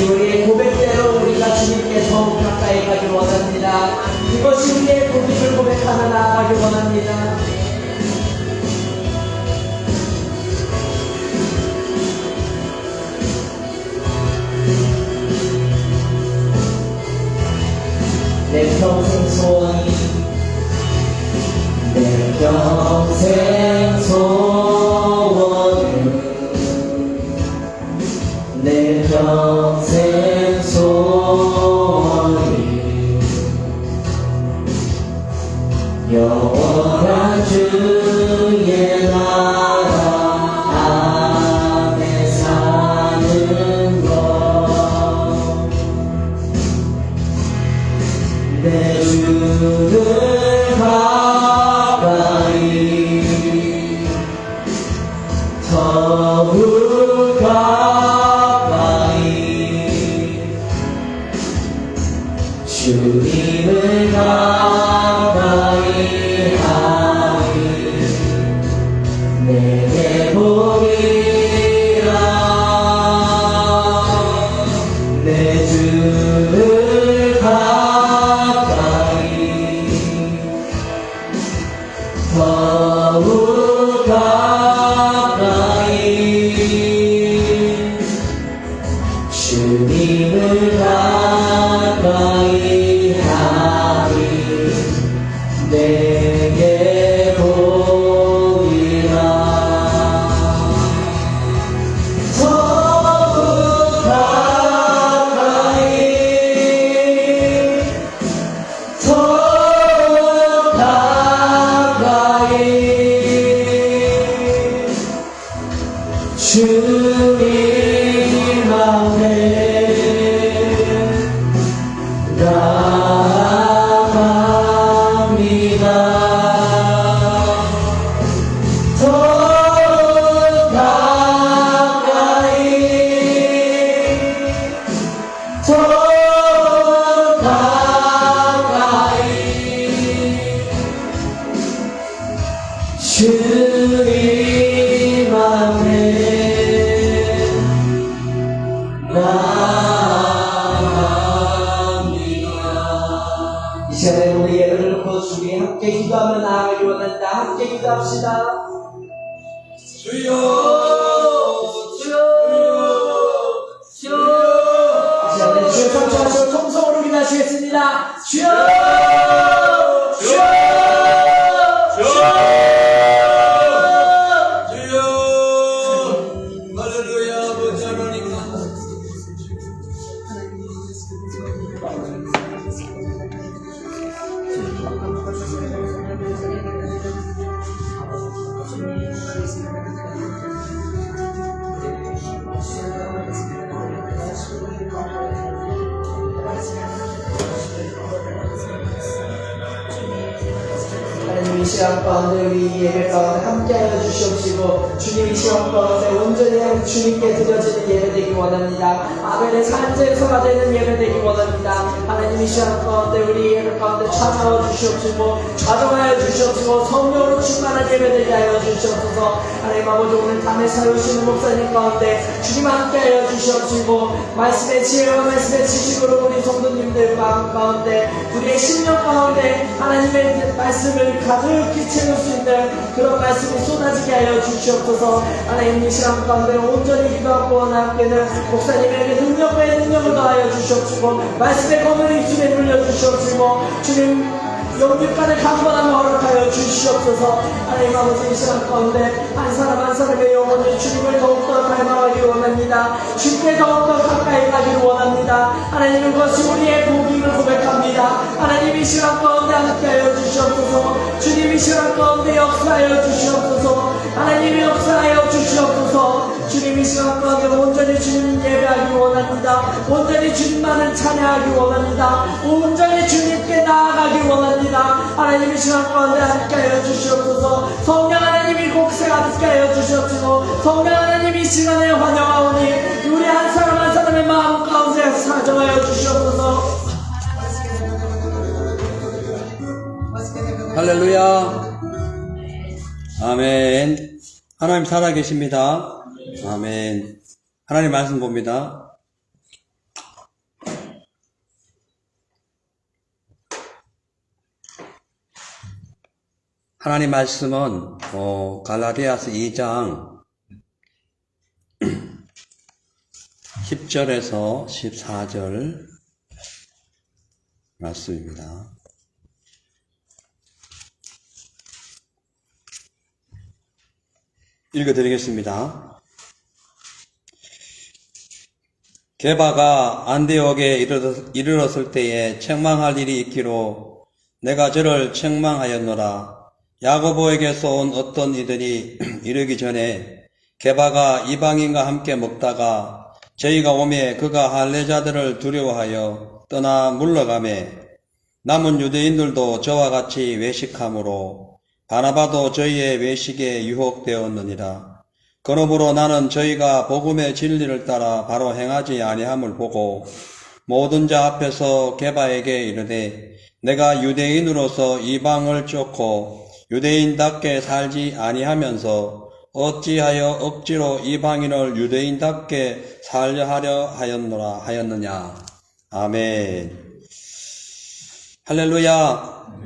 우리의 고백대로 우리가 주님께 더욱 가까이 가길 원합니다. 이것이 우리의 고백을 고백하며 나아가길 원합니다. 내 평생 소원이 내 평생 소원은 내 평생 소원이 영원한 주의 나라 안에 사는 것 내 주를 가까이 더욱 가까이 주님을 가까이 하니 내게 보리라 내 주를 더욱 가까이 주님을 가까이 하니 내게 보이라 더욱 가까이 더욱 가까이 주님 앞에 나아갑니다. 더욱 가까이 더욱 가까이 주님 앞에 나아갑니다. 이 시간에 우리 예배를 놓고 주님 함께 기도하며 나아가기 원한다. 함께 기도합시다. 주여 주여 주여 이 시간에 주여 성취하시고 통성으로 기도하시겠습니다. 주여 주여 하나님 이 시간 가운데 우리 예배 가운데 함께하여 주시옵시고 주님 이 시간 가운데 온전히 주님께 드려지는 예배 되기 원합니다. 아벨의 산제소가 되는 예배 되기 원합니다. 하나님 이 시간 가운데 우리 예배 가운데 찾아와 주시옵시고 좌정하여 주시옵시고 성령으로 충만한 예배 되게 하여 주시옵소서. 하나님 아버지 오늘 밤에 사용하시는 목사님 가운데 주님 함께하여 주시옵시고 말씀의 지혜와 말씀의 지식으로 우리 성도님들 마음 가운데 우리의 심령 가운데 하나님의 말씀을 가득히 채울 수 있는 그런 말씀이 쏟아지게 하여 주시옵소서. 하나님 이 시간 가운데 온전히 기도하고 원하께는 목사님에게 능력 외에 능력을 더하여 주시옵시고 말씀의 검을 입술에 물려주시옵시고 주님 영육간의 강건함을 허락하여 주시옵소서. 하나님 아버지 이 시간 가운데 한 사람 한 사람의 영혼이 주님을 더욱더 닮아가기를 원합니다. 주님께 더욱더 가까이 가기를 원합니다. 하나님 그것이 우리의 복임을 고백합니다. 하나님 이 시간 가운데 함께하여 주시옵소서. 주님 이 시간 가운데 역사하여 주시옵소서. 하나님이 역사하여 주시옵소서. 주님 이 시간 가운데 온전히 주님 예배하기 원합니다. 온전히 주님만을 찬양하기 원합니다. 온전히 주님께 나아가기 원합니다. 하나님 이 시간 가운데 함께하여 주시옵소서. 성령 하나님이 곡생 함께하여 주시옵시고 성령 하나님 이 시간에 환영하오니 우리 한 사람 한 사람의 마음 가운데 사정하여 주시옵소서. 할렐루야. 아멘. 하나님 살아계십니다. 아멘. 하나님 말씀 봅니다. 하나님 말씀은 갈라디아서 2장 10절에서 14절 말씀입니다. 읽어드리겠습니다. 게바가 안디옥에 이르렀을 때에 책망할 일이 있기로 내가 저를 책망하였노라. 야고보에게서 온 어떤 이들이 이르기 전에 게바가 이방인과 함께 먹다가 저희가 오매 그가 할례자들을 두려워하여 떠나 물러가매 남은 유대인들도 저와 같이 외식하므로 바나바도 저희의 외식에 유혹되었느니라. 그러므로 나는 저희가 복음의 진리를 따라 바로 행하지 아니함을 보고 모든 자 앞에서 게바에게 이르되 내가 유대인으로서 이방을 쫓고 유대인답게 살지 아니하면서 어찌하여 억지로 이방인을 유대인답게 살려 하려 하였느냐. 아멘. 할렐루야.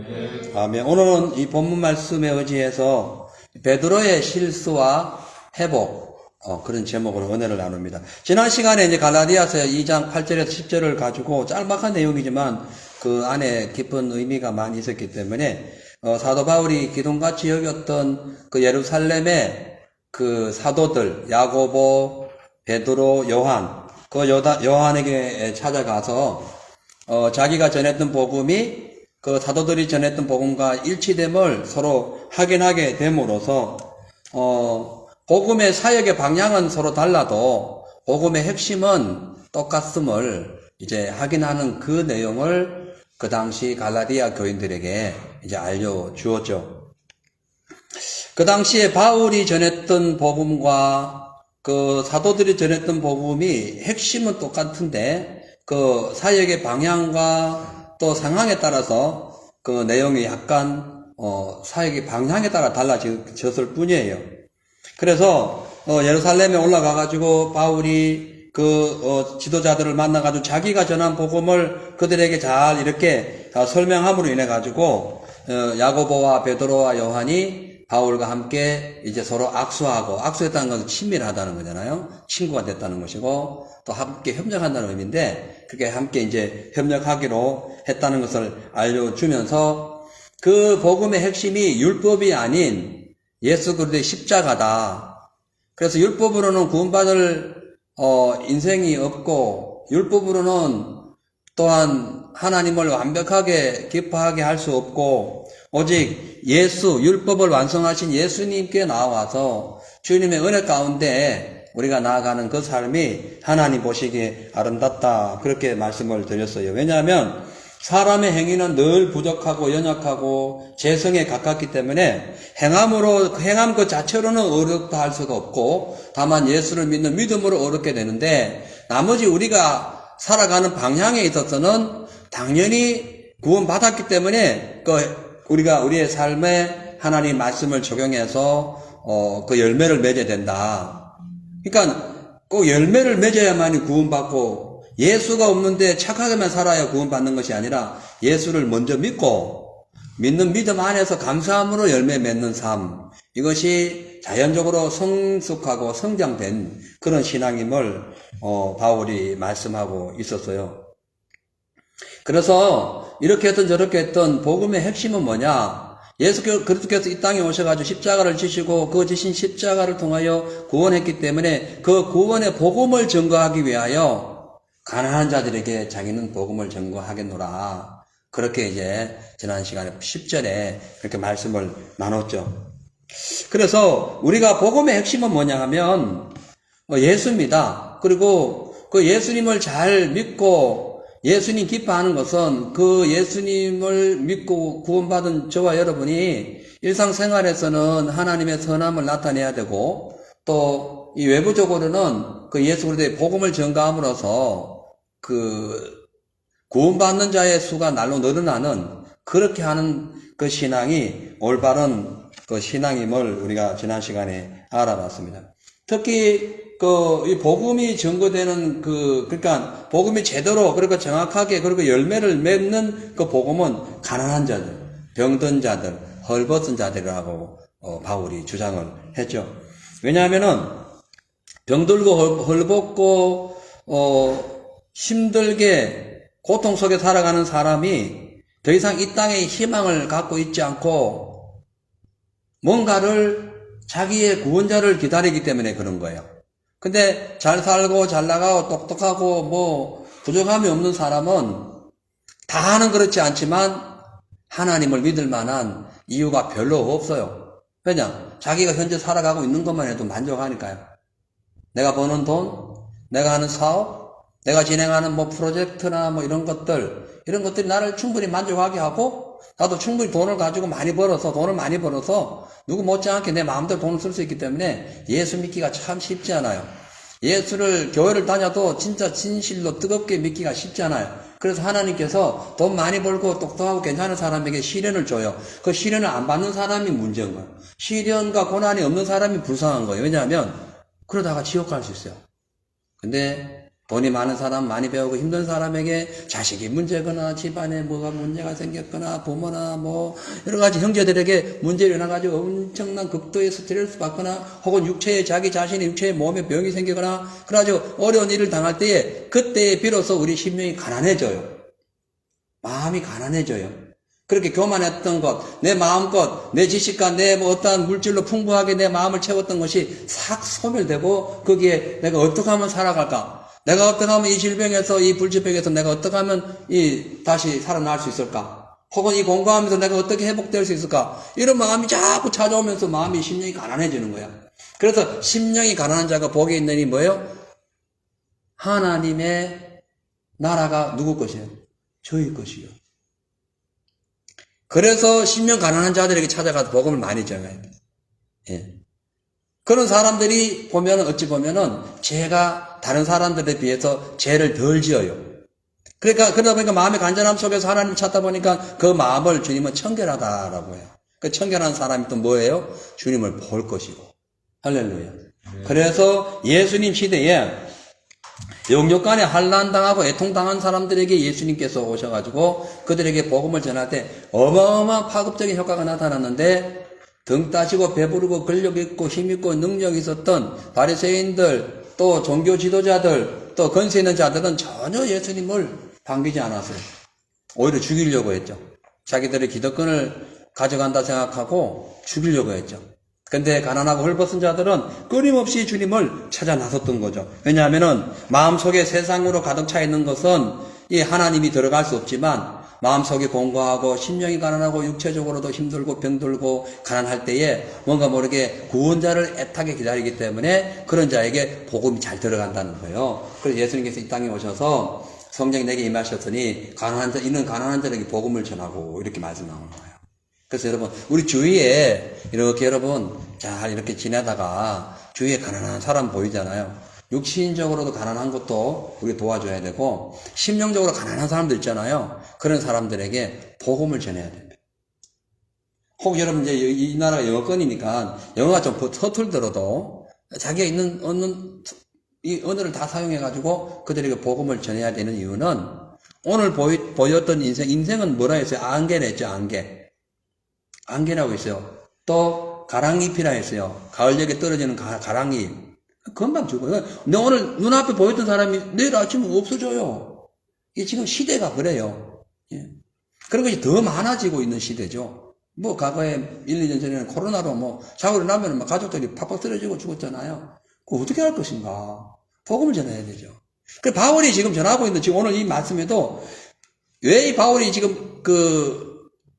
아멘. 오늘은 이 본문 말씀에 의지해서 베드로의 실수와 회복, 그런 제목으로 은혜를 나눕니다. 지난 시간에 이제 갈라디아서 2장 8절에서 10절을 가지고 짤막한 내용이지만 그 안에 깊은 의미가 많이 있었기 때문에 사도 바울이 기둥같이 여겼던 그 예루살렘의 그 사도들 야고보, 베드로, 요한, 그 요한에게 찾아가서 자기가 전했던 복음이 그 사도들이 전했던 복음과 일치됨을 서로 확인하게 됨으로써 복음의 사역의 방향은 서로 달라도 복음의 핵심은 똑같음을 이제 확인하는 그 내용을 그 당시 갈라디아 교인들에게 이제 알려주었죠. 그 당시에 바울이 전했던 복음과 그 사도들이 전했던 복음이 핵심은 똑같은데 그 사역의 방향과 또 상황에 따라서 그 내용이 약간 사역의 방향에 따라 달라졌을 뿐이에요. 그래서 예루살렘에 올라가가지고 바울이 그 지도자들을 만나가지고 자기가 전한 복음을 그들에게 잘 이렇게 설명함으로 인해 가지고 야고보와 베드로와 요한이 바울과 함께 이제 서로 악수했다는 것은 친밀하다는 거잖아요. 친구가 됐다는 것이고 또 함께 협력한다는 의미인데 그게 함께 이제 협력하기로 했다는 것을 알려주면서 그 복음의 핵심이 율법이 아닌 예수 그리스도의 십자가다. 그래서 율법으로는 구원받을 인생이 없고 율법으로는 또한 하나님을 완벽하게 기뻐하게 할 수 없고 오직 율법을 완성하신 예수님께 나와서 주님의 은혜 가운데 우리가 나아가는 그 삶이 하나님 보시기에 아름답다. 그렇게 말씀을 드렸어요. 왜냐하면 사람의 행위는 늘 부족하고 연약하고 죄성에 가깝기 때문에 행함 그 자체로는 어렵다 할 수가 없고 다만 예수를 믿는 믿음으로 어렵게 되는데 나머지 우리가 살아가는 방향에 있어서는 당연히 구원받았기 때문에 우리가 우리의 삶에 하나님 말씀을 적용해서 그 열매를 맺어야 된다. 그러니까 꼭 열매를 맺어야만이 구원받고 예수가 없는데 착하게만 살아야 구원받는 것이 아니라 예수를 먼저 믿고 믿는 믿음 안에서 감사함으로 열매 맺는 삶, 이것이 자연적으로 성숙하고 성장된 그런 신앙임을 바울이 말씀하고 있었어요. 그래서 이렇게 했던 저렇게 했던 복음의 핵심은 뭐냐? 예수 그리스도께서 이 땅에 오셔가지고 십자가를 지시고 그 지신 십자가를 통하여 구원했기 때문에 그 구원의 복음을 증거하기 위하여 가난한 자들에게 자기는 복음을 전거하겠노라. 그렇게 이제 지난 시간에 10절에 그렇게 말씀을 나눴죠. 그래서 우리가 복음의 핵심은 뭐냐 하면 예수입니다. 그리고 그 예수님을 잘 믿고 예수님 기뻐하는 것은 그 예수님을 믿고 구원받은 저와 여러분이 일상생활에서는 하나님의 선함을 나타내야 되고 또 이 외부적으로는 그 예수 그리스도의 복음을 전가함으로써 그 구원받는 자의 수가 날로 늘어나는 그렇게 하는 그 신앙이 올바른 그 신앙임을 우리가 지난 시간에 알아봤습니다. 특히 이 복음이 증거되는 그러니까 복음이 제대로 그리고 정확하게 그리고 열매를 맺는 그 복음은 가난한 자들, 병든 자들, 헐벗은 자들이라고 바울이 주장을 했죠. 왜냐하면은 병들고 헐벗고 힘들게 고통 속에 살아가는 사람이 더 이상 이 땅에 희망을 갖고 있지 않고 뭔가를 자기의 구원자를 기다리기 때문에 그런 거예요. 근데 잘 살고 잘 나가고 똑똑하고 뭐 부족함이 없는 사람은 다는 그렇지 않지만 하나님을 믿을 만한 이유가 별로 없어요. 왜냐? 자기가 현재 살아가고 있는 것만 해도 만족하니까요. 내가 버는 돈, 내가 하는 사업, 내가 진행하는 뭐 프로젝트나 뭐 이런 것들이 나를 충분히 만족하게 하고, 나도 충분히 돈을 많이 벌어서 누구 못지않게 내 마음대로 돈을 쓸 수 있기 때문에 예수 믿기가 참 쉽지 않아요. 교회를 다녀도 진짜 진실로 뜨겁게 믿기가 쉽지 않아요. 그래서 하나님께서 돈 많이 벌고 똑똑하고 괜찮은 사람에게 시련을 줘요. 그 시련을 안 받는 사람이 문제인 거예요. 시련과 고난이 없는 사람이 불쌍한 거예요. 왜냐하면 그러다가 지옥 갈 수 있어요. 근데 돈이 많은 사람, 많이 배우고 힘든 사람에게 자식이 문제거나 집안에 뭐가 문제가 생겼거나 부모나 뭐 여러 가지 형제들에게 문제를 일어나가지고 엄청난 극도의 스트레스 받거나 혹은 자기 자신의 육체의 몸에 병이 생기거나 그래가지고 어려운 일을 당할 때에 그때에 비로소 우리 심령이 가난해져요. 마음이 가난해져요. 그렇게 교만했던 것, 내 마음껏, 내 지식과 내 뭐 어떠한 물질로 풍부하게 내 마음을 채웠던 것이 싹 소멸되고 거기에 내가 어떻게 하면 살아갈까? 내가 어떻게 하면 이 질병에서, 이 불치병에서 내가 어떻게 하면 다시 살아날 수 있을까? 혹은 이 공부하면서 내가 어떻게 회복될 수 있을까? 이런 마음이 자꾸 찾아오면서 심령이 가난해지는 거야. 그래서 심령이 가난한 자가 복이 있느니 뭐예요? 하나님의 나라가 누구 것이에요? 저희 것이요. 그래서 심령 가난한 자들에게 찾아가서 복음을 많이 전해요. 예. 그런 사람들이 어찌 보면은 죄가 다른 사람들에 비해서 죄를 덜 지어요. 그러다 보니까 마음의 간절함 속에서 하나님을 찾다 보니까 그 마음을 주님은 청결하다라고 해요. 그 청결한 사람이 또 뭐예요? 주님을 볼 것이고. 할렐루야. 그래서 예수님 시대에 영육간에 환난당하고 애통당한 사람들에게 예수님께서 오셔가지고 그들에게 복음을 전할 때 어마어마한 파급적인 효과가 나타났는데 등 따시고 배부르고 근력 있고 힘 있고 능력 있었던 바리새인들 또 종교 지도자들 또 권세 있는 자들은 전혀 예수님을 반기지 않았어요. 오히려 죽이려고 했죠. 자기들의 기득권을 가져간다 생각하고 죽이려고 했죠. 근데 가난하고 헐벗은 자들은 끊임없이 주님을 찾아 나섰던 거죠. 왜냐하면은 마음속에 세상으로 가득 차 있는 것은 이 하나님이 들어갈 수 없지만 마음속에 공고하고 심령이 가난하고 육체적으로도 힘들고 병들고 가난할 때에 뭔가 모르게 구원자를 애타게 기다리기 때문에 그런 자에게 복음이 잘 들어간다는 거예요. 그래서 예수님께서 이 땅에 오셔서 성령이 내게 임하셨으니 이는 가난한 자에게 복음을 전하고 이렇게 말씀하는 거예요. 그래서 여러분 우리 주위에 이렇게 여러분 잘 이렇게 지내다가 주위에 가난한 사람 보이잖아요. 육신적으로도 가난한 것도 우리 도와줘야 되고 심령적으로 가난한 사람들 있잖아요. 그런 사람들에게 복음을 전해야 됩니다. 혹 여러분 이제 이 나라가 영어권이니까 영어가 좀 서툴더라도 자기가 있는 이 언어를 다 사용해가지고 그들에게 복음을 전해야 되는 이유는 오늘 보였던 인생은 뭐라 했어요? 안개라 했죠. 안개라고 있어요. 또 가랑잎이라 했어요. 가을녘에 떨어지는 가랑잎. 금방 죽어요. 근데 오늘 눈앞에 보였던 사람이 내일 아침에 없어져요. 이게 지금 시대가 그래요. 예. 그런 것이 더 많아지고 있는 시대죠. 뭐 과거에 1, 2년 전에는 코로나로 자고 일어나면 가족들이 팍팍 쓰러지고 죽었잖아요. 그거 어떻게 할 것인가? 복음을 전해야 되죠. 그 바울이 지금 전하고 있는 지금 오늘 이 말씀에도 왜 이 바울이 지금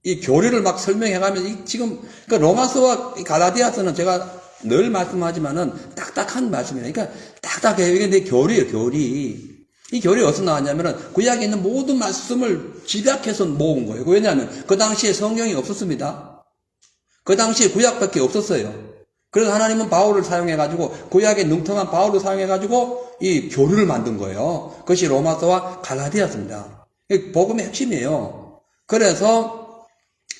이 교리를 막 설명해가면 지금 로마서와 갈라디아서는 제가 늘 말씀하지만은 딱딱한 말씀이에요. 그러니까 딱딱해요. 이게 내 교리예요, 교리. 이 교리 어디서 나왔냐면은 구약에 있는 모든 말씀을 집약해서 모은 거예요. 왜냐하면 그 당시에 성경이 없었습니다. 그 당시에 구약밖에 없었어요. 그래서 하나님은 바울을 사용해가지고 구약에 능통한 바울을 사용해가지고 이 교리를 만든 거예요. 그것이 로마서와 갈라디아서입니다. 복음의 핵심이에요. 그래서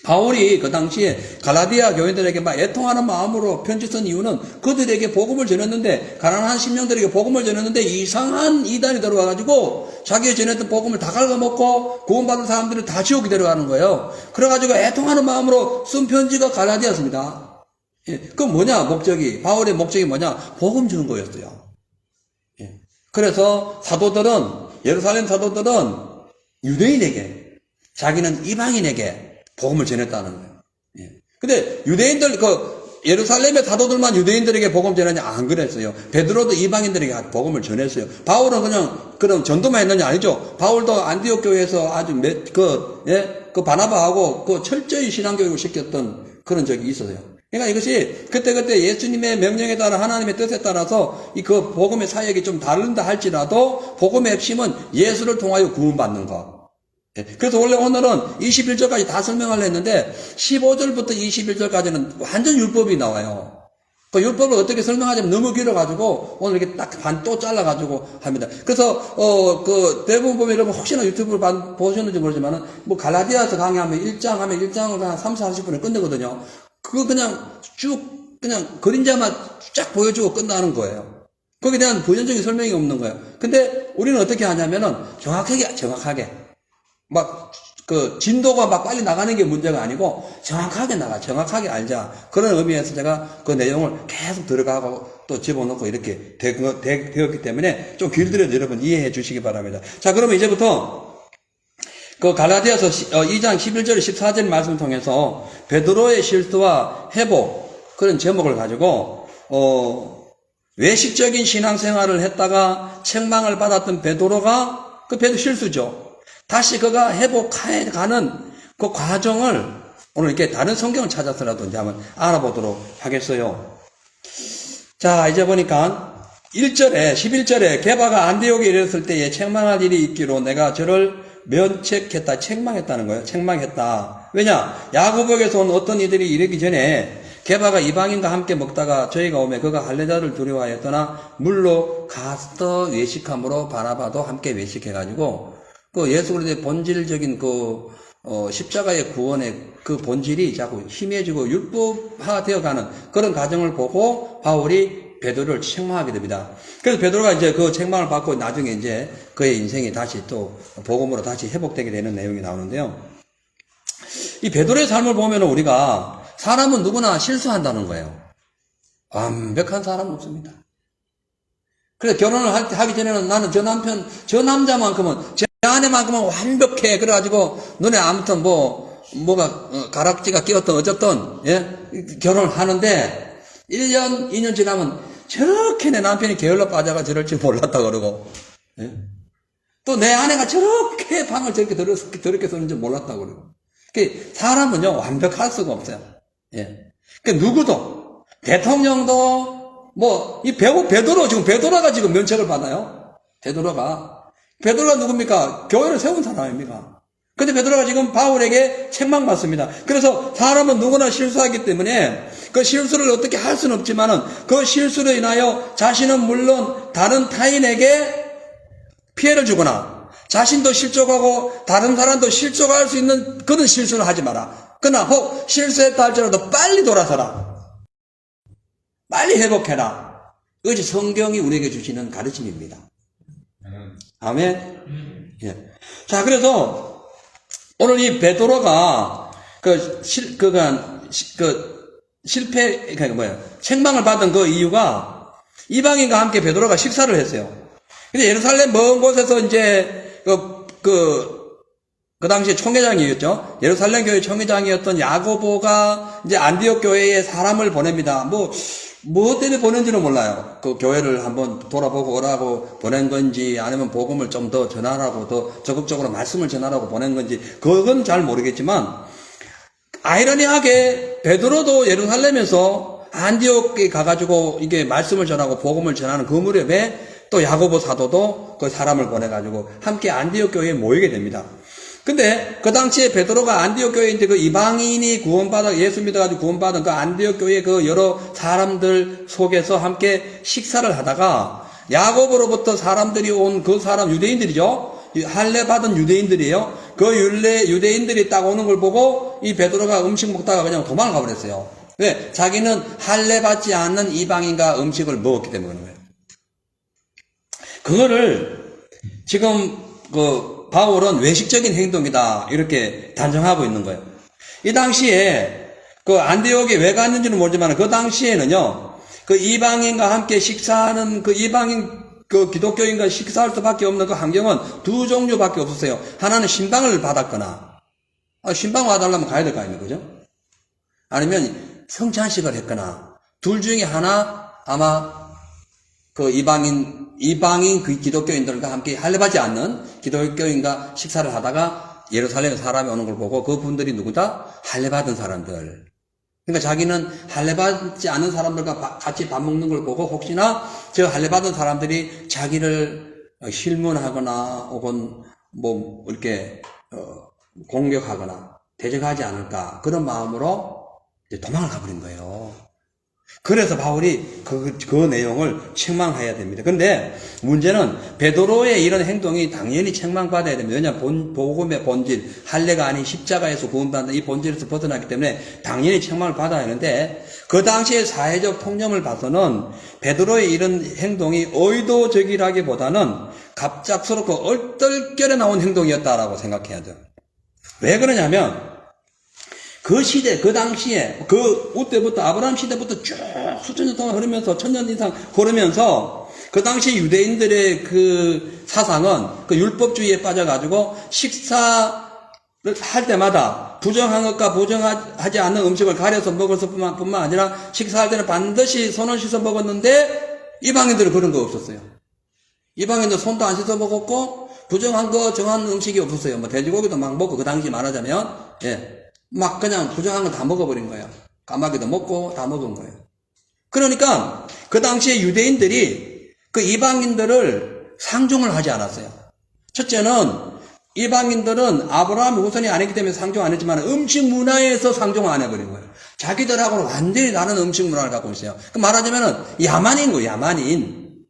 바울이 그 당시에 갈라디아 교인들에게 막 애통하는 마음으로 편지 쓴 이유는 그들에게 복음을 전했는데, 가난한 심령들에게 복음을 전했는데 이상한 이단이 들어와가지고 자기가 전했던 복음을 다 갉아먹고 구원받은 사람들을 다 지옥에 데려가는 거예요. 그래가지고 애통하는 마음으로 쓴 편지가 갈라디아서입니다. 예, 그 뭐냐 목적이, 바울의 목적이 뭐냐, 복음 전한 거였어요. 예. 그래서 사도들은, 예루살렘 사도들은 유대인에게, 자기는 이방인에게 복음을 전했다는 거예요. 예. 근데 유대인들, 예루살렘의 사도들만 유대인들에게 복음 전했냐? 안 그랬어요. 베드로도 이방인들에게 복음을 전했어요. 바울은 그럼 전도만 했느냐? 아니죠. 바울도 안디옥 교회에서 아주 그 바나바하고 철저히 신앙교육을 시켰던 그런 적이 있었어요. 그러니까 이것이 그때 예수님의 명령에 따라, 하나님의 뜻에 따라서 그 복음의 사역이 좀 다른다 할지라도 복음의 핵심은 예수를 통하여 구원받는 것. 그래서 원래 오늘은 21절까지 다 설명하려 했는데 15절부터 21절까지는 완전 율법이 나와요. 그 율법을 어떻게 설명하자면 너무 길어가지고 오늘 이렇게 딱 반 또 잘라가지고 합니다. 그래서 대부분 보면 여러분 혹시나 유튜브를 보셨는지 모르지만은 뭐 갈라디아서 강의하면 1장 하면 1장을 한 3, 40분에 끝내거든요. 그거 그냥 그냥 그림자만 쫙 보여주고 끝나는 거예요. 거기에 대한 부연적인 설명이 없는 거예요. 근데 우리는 어떻게 하냐면은 정확하게 진도가 막 빨리 나가는 게 문제가 아니고 정확하게 알자. 그런 의미에서 제가 그 내용을 계속 들어가고 또 집어넣고 이렇게 되었기 때문에 좀 길들여서 여러분 이해해 주시기 바랍니다. 자, 그러면 이제부터 그 갈라디아서 2장 11절 14절 말씀을 통해서 베드로의 실수와 회복, 그런 제목을 가지고 외식적인 신앙생활을 했다가 책망을 받았던 베드로가 베드로 실수죠. 다시 그가 회복해 가는 그 과정을 오늘 이렇게 다른 성경을 찾아서라도 이제 한번 알아보도록 하겠어요. 자, 이제 보니까 11절에 게바가 안디옥에 이르렀을 때에 책망할 일이 있기로 내가 저를 면책했다. 책망했다는 거예요. 책망했다. 왜냐? 야고보에서 온 어떤 이들이 이르기 전에 게바가 이방인과 함께 먹다가 저희가 오면 그가 할례자를 두려워하여 떠나 물로 가서 외식함으로 바나바도 함께 외식해가지고 예수 그리스도의 본질적인 십자가의 구원의 그 본질이 자꾸 희미해지고 율법화되어가는 그런 과정을 보고 바울이 베드로를 책망하게 됩니다. 그래서 베드로가 이제 그 책망을 받고 나중에 이제 그의 인생이 다시 또 복음으로 다시 회복되게 되는 내용이 나오는데요. 이 베드로의 삶을 보면 우리가 사람은 누구나 실수한다는 거예요. 완벽한 사람은 없습니다. 그래서 결혼을 하기 전에는 나는 저 남자만큼은, 제 아내만큼은 완벽해. 그래가지고, 눈에 아무튼 뭐가, 가락지가 끼었던 어쨌든, 예? 결혼을 하는데, 1년, 2년 지나면 저렇게 내 남편이 게을러 빠져가 저럴 줄 몰랐다 그러고, 예? 또 내 아내가 저렇게 방을 저렇게 쓰는 줄 몰랐다 그러고. 사람은요, 완벽할 수가 없어요. 예. 누구도, 대통령도, 베드로가 지금 면책을 받아요. 베드로가 누굽니까? 교회를 세운 사람입니까? 근데 베드로가 지금 바울에게 책망받습니다. 그래서 사람은 누구나 실수하기 때문에 그 실수를 어떻게 할 수는 없지만은 그 실수로 인하여 자신은 물론 다른 타인에게 피해를 주거나 자신도 실족하고 다른 사람도 실족할 수 있는 그런 실수를 하지 마라. 그러나 혹 실수했다 할지라도 빨리 돌아서라. 빨리 회복해라. 이것이 성경이 우리에게 주시는 가르침입니다. 아멘. 예. 자, 그래서 오늘 이 베드로가 책망을 받은 그 이유가 이방인과 함께 베드로가 식사를 했어요. 근데 예루살렘 먼 곳에서 이제 그 당시에 총회장이었죠. 예루살렘 교회 총회장이었던 야고보가 이제 안디옥 교회에 사람을 보냅니다. 뭐 때문에 보낸지는 몰라요. 그 교회를 한번 돌아보고 오라고 보낸 건지 아니면 복음을 좀 더 전하라고 더 적극적으로 말씀을 전하라고 보낸 건지 그건 잘 모르겠지만 아이러니하게 베드로도 예루살렘에서 안디옥에 가가지고 이게 말씀을 전하고 복음을 전하는 그 무렵에 또 야고보 사도도 그 사람을 보내가지고 함께 안디옥 교회에 모이게 됩니다. 근데 그 당시에 베드로가 안디옥 교회에 이제 그 이방인이 예수 믿어가지고 구원받은 그 안디옥 교회 그 여러 사람들 속에서 함께 식사를 하다가 야고보로부터 사람들이 온 그 사람 유대인들이죠. 할례 받은 유대인들이에요. 그 유대인들이 딱 오는 걸 보고 이 베드로가 음식 먹다가 그냥 도망을 가버렸어요. 왜? 자기는 할례 받지 않는 이방인과 음식을 먹었기 때문에 그런 거예요. 그거를 지금 그 바울은 외식적인 행동이다 이렇게 단정하고 있는 거예요. 이 당시에 그 안디옥에 왜 갔는지는 모르지만 그 당시에는요 그 이방인과 함께 식사하는 그 이방인 그 기독교인과 식사할 수밖에 없는 그 환경은 두 종류밖에 없었어요. 하나는 신방을 받았거나 신방 와달라면 가야 될 거 아닙니까, 그죠? 아니면 성찬식을 했거나 둘 중에 하나 아마 그 이방인 그 기독교인들과 함께 할례받지 않는 기독교인과 식사를 하다가 예루살렘에 사람이 오는 걸 보고 그분들이 누구다? 할례받은 사람들. 그러니까 자기는 할례받지 않은 사람들과 같이 밥 먹는 걸 보고 혹시나 저 할례받은 사람들이 자기를 실문하거나 혹은 뭐 이렇게 공격하거나 대적하지 않을까 그런 마음으로 이제 도망을 가버린 거예요. 그래서 바울이 그 내용을 책망해야 됩니다. 근데 문제는 베드로의 이런 행동이 당연히 책망받아야 됩니다. 왜냐하면 복음의 본질, 할례가 아닌 십자가에서 구원받는 이 본질에서 벗어나기 때문에 당연히 책망을 받아야 하는데 그 당시의 사회적 통념을 봐서는 베드로의 이런 행동이 의도적이라기보다는 갑작스럽고 얼떨결에 나온 행동이었다라고 생각해야 돼요. 왜 그러냐면 그 시대, 그 당시에, 그때부터, 아브라함 시대부터 쭉 수천 년 동안 흐르면서, 1000년 이상 흐르면서, 그 당시 유대인들의 그 사상은 그 율법주의에 빠져가지고, 식사를 할 때마다 부정한 것과 부정하지 않는 음식을 가려서 먹었을 뿐만 아니라, 식사할 때는 반드시 손을 씻어 먹었는데, 이방인들은 그런 거 없었어요. 이방인들 손도 안 씻어 먹었고, 부정한 거, 정한 음식이 없었어요. 뭐, 돼지고기도 막 먹고, 그 당시 말하자면, 막 그냥 부정한 거 다 먹어버린 거예요. 까마귀도 먹고 다 먹은 거예요. 그러니까 그 당시에 유대인들이 그 이방인들을 상종을 하지 않았어요. 첫째는 이방인들은 아브라함의 후손이 아니기 때문에 상종 안 했지만 음식 문화에서 상종을 안 해버린 거예요. 자기들하고는 완전히 다른 음식 문화를 갖고 있어요. 그 말하자면은 야만인 거예요, 야만인.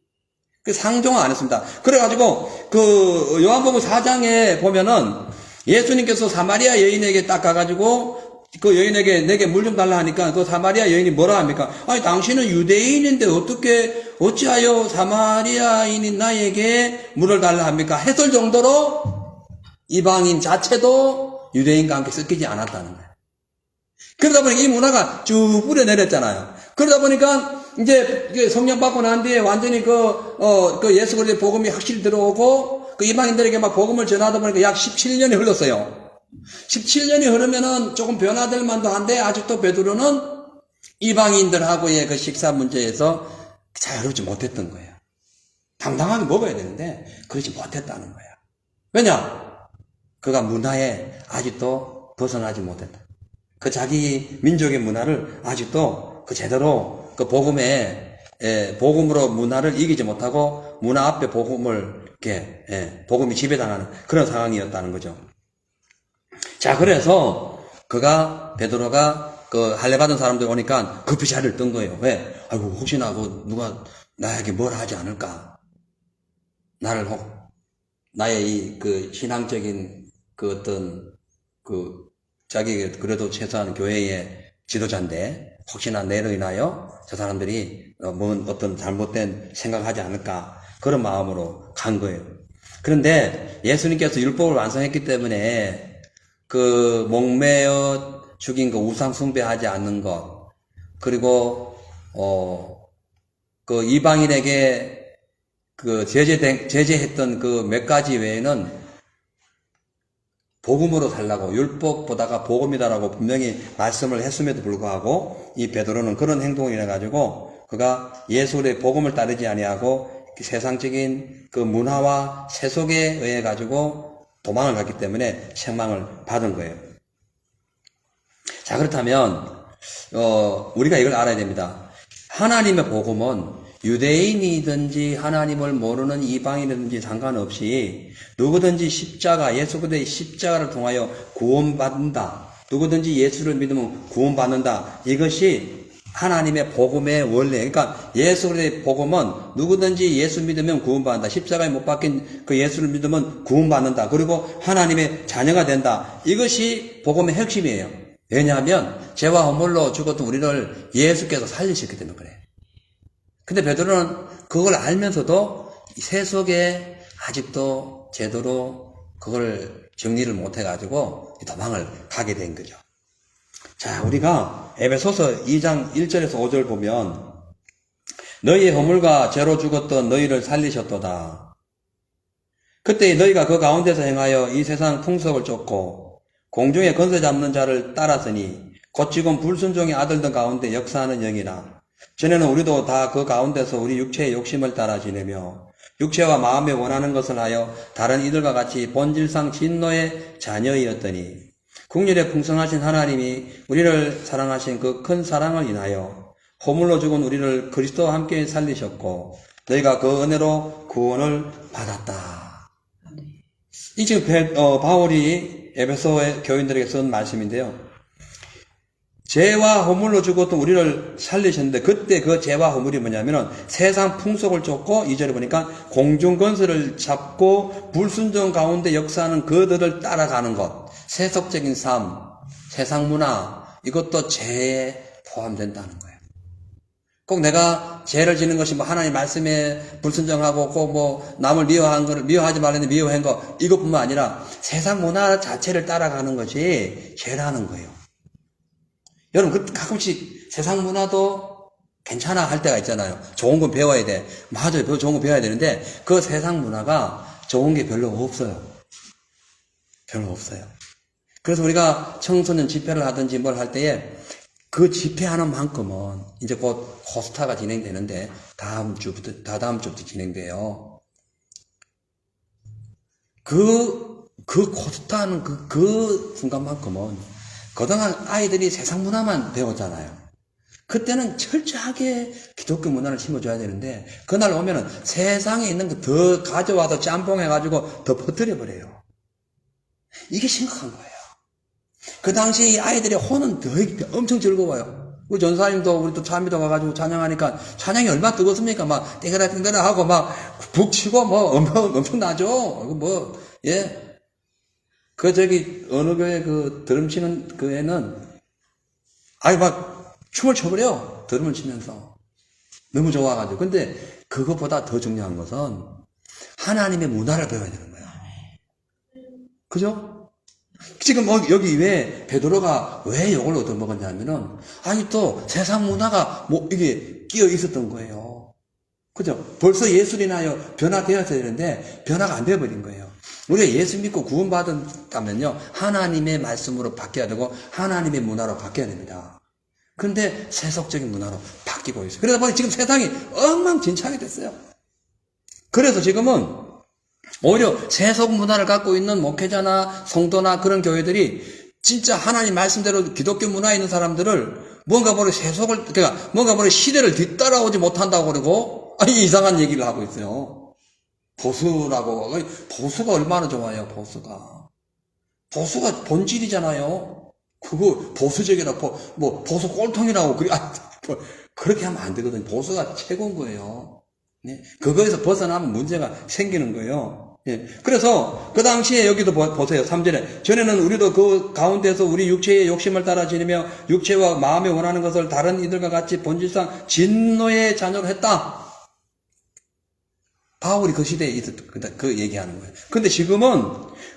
그 상종을 안 했습니다. 그래가지고 그 요한복음 4장에 보면은 예수님께서 사마리아 여인에게 딱 가가지고 그 여인에게 내게 물 좀 달라 하니까 그 사마리아 여인이 뭐라 합니까? 아니 당신은 유대인인데 어찌하여 사마리아인인 나에게 물을 달라 합니까? 했을 정도로 이방인 자체도 유대인과 함께 섞이지 않았다는 거예요. 그러다 보니까 이 문화가 쭉 뿌려내렸잖아요. 그러다 보니까 이제 성령 받고 난 뒤에 완전히 그 예수 그리스도의 복음이 확실히 들어오고 그 이방인들에게 막 복음을 전하다 보니까 약 17년이 흘렀어요. 17년이 흐르면은 조금 변화될 만도 한데 아직도 베드로는 이방인들하고의 그 식사 문제에서 자유롭지 못했던 거예요. 당당하게 먹어야 되는데 그러지 못했다는 거예요. 왜냐? 그가 문화에 아직도 벗어나지 못했다. 그 자기 민족의 문화를 아직도 그 제대로 그 복음으로 문화를 이기지 못하고 문화 앞에 복음을 복음이 지배당하는 그런 상황이었다는 거죠. 자, 그래서 베드로가 그 할례받은 사람들 오니까 급히 자리를 뜬 거예요. 왜? 아이고, 혹시나 누가 나에게 뭘 하지 않을까? 나의 이 그 신앙적인 그 어떤 자기 그래도 최소한 교회의 지도자인데 혹시나 내로 인하여 저 사람들이 어떤 잘못된 생각하지 않을까 그런 마음으로 간 거예요. 그런데 예수님께서 율법을 완성했기 때문에 그 목매어 죽인 거 우상 숭배하지 않는 것 그리고 그 이방인에게 그 제재했던 그 몇 가지 외에는 복음으로 살라고 율법보다가 복음이다라고 분명히 말씀을 했음에도 불구하고 이 베드로는 그런 행동을 인해 가지고 그가 예수의 복음을 따르지 아니하고 세상적인 그 문화와 세속에 의해 가지고 도망을 갔기 때문에 책망을 받은 거예요. 자, 그렇다면 우리가 이걸 알아야 됩니다. 하나님의 복음은 유대인이든지 하나님을 모르는 이방인이든지 상관없이 누구든지 예수 그리스도의 십자가를 통하여 구원받는다. 누구든지 예수를 믿으면 구원받는다. 이것이 하나님의 복음의 원리. 그러니까 예수 그리스도의 복음은 누구든지 예수 믿으면 구원받는다. 십자가에 못 박힌 그 예수를 믿으면 구원받는다. 그리고 하나님의 자녀가 된다. 이것이 복음의 핵심이에요. 왜냐하면 죄와 허물로 죽었던 우리를 예수께서 살리셨기 때문에 그래요. 근데 베드로는 그걸 알면서도 세속에 아직도 제대로 그걸 정리를 못 해가지고 도망을 가게 된 거죠. 자, 우리가 에베소서 2장 1절에서 5절 보면 너희의 허물과 죄로 죽었던 너희를 살리셨도다. 그때 너희가 그 가운데서 행하여 이 세상 풍속을 쫓고 공중에 건세 잡는 자를 따랐으니 곧 지금 불순종의 아들들 가운데 역사하는 영이나 전에는 우리도 다 그 가운데서 우리 육체의 욕심을 따라 지내며 육체와 마음에 원하는 것을 하여 다른 이들과 같이 본질상 진노의 자녀이었더니 국률에 풍성하신 하나님이 우리를 사랑하신 그 큰 사랑을 인하여 허물로 죽은 우리를 그리스도와 함께 살리셨고 너희가 그 은혜로 구원을 받았다. 이 지금 바울이 에베소의 교인들에게 쓴 말씀인데요. 죄와 허물로 죽었던 우리를 살리셨는데 그때 그 죄와 허물이 뭐냐면은 세상 풍속을 쫓고 2절에 보니까 공중 건설을 잡고 불순종 가운데 역사하는 그들을 따라가는 것. 세속적인 삶, 세상 문화 이것도 죄에 포함된다는 거예요. 꼭 내가 죄를 지는 것이 뭐 하나님 말씀에 불순종하고 꼭 뭐 남을 미워한 거를 미워하지 말라는 미워한 거 이것뿐만 아니라 세상 문화 자체를 따라가는 것이 죄라는 거예요. 여러분, 가끔씩 세상 문화도 괜찮아 할 때가 있잖아요. 좋은 건 배워야 돼. 맞아요. 좋은 거 배워야 되는데, 그 세상 문화가 좋은 게 별로 없어요. 별로 없어요. 그래서 우리가 청소년 집회를 하든지 뭘 할 때에, 그 집회하는 만큼은, 이제 곧 코스타가 진행되는데, 다다음 주부터 진행돼요. 그 코스타는 그 순간만큼은, 그동안 아이들이 세상 문화만 배웠잖아요. 그때는 철저하게 기독교 문화를 심어줘야 되는데 그날 오면은 세상에 있는 거 더 가져와서 짬뽕해가지고 더 퍼뜨려버려요. 이게 심각한 거예요. 그 당시 이 아이들의 혼은 엄청 즐거워요. 우리 전사님도 우리 또 참미도 가가지고 찬양하니까 찬양이 얼마나 뜨겁습니까? 막 땡그라 하고 막 북치고 뭐 엄청나죠. 예. 어느 교회 드럼 치는 교회는, 막 춤을 춰버려. 드럼을 치면서. 너무 좋아가지고. 근데 그것보다 더 중요한 것은 하나님의 문화를 배워야 되는 거야. 그죠? 지금 여기 왜 베드로가 왜 욕을 얻어먹었냐면은, 또 세상 문화가 이게 끼어 있었던 거예요. 그죠? 벌써 예수를 인하여 변화되었어야 되는데, 변화가 안 되어버린 거예요. 우리가 예수 믿고 구원받았다면요, 하나님의 말씀으로 바뀌어야 되고, 하나님의 문화로 바뀌어야 됩니다. 그런데 세속적인 문화로 바뀌고 있어요. 그러다 보니 지금 세상이 엉망진창이 됐어요. 그래서 지금은 오히려 세속 문화를 갖고 있는 목회자나 성도나 그런 교회들이 진짜 하나님 말씀대로 기독교 문화에 있는 사람들을 뭔가 시대를 뒤따라오지 못한다고 그러고, 이상한 얘기를 하고 있어요. 보수라고. 보수가 얼마나 좋아요, 보수가. 보수가 본질이잖아요. 그거 보수적이라, 보수 꼴통이라고, 그렇게 하면 안 되거든요. 보수가 최고인 거예요. 네? 그거에서 벗어나면 문제가 생기는 거예요. 예. 그래서, 그 당시에 여기도 보세요. 3절에. 전에는 우리도 그 가운데서 우리 육체의 욕심을 따라 지내며 육체와 마음에 원하는 것을 다른 이들과 같이 본질상 진노의 자녀로 했다. 바울이 그 시대에 있었던 그 얘기하는 거예요. 근데 지금은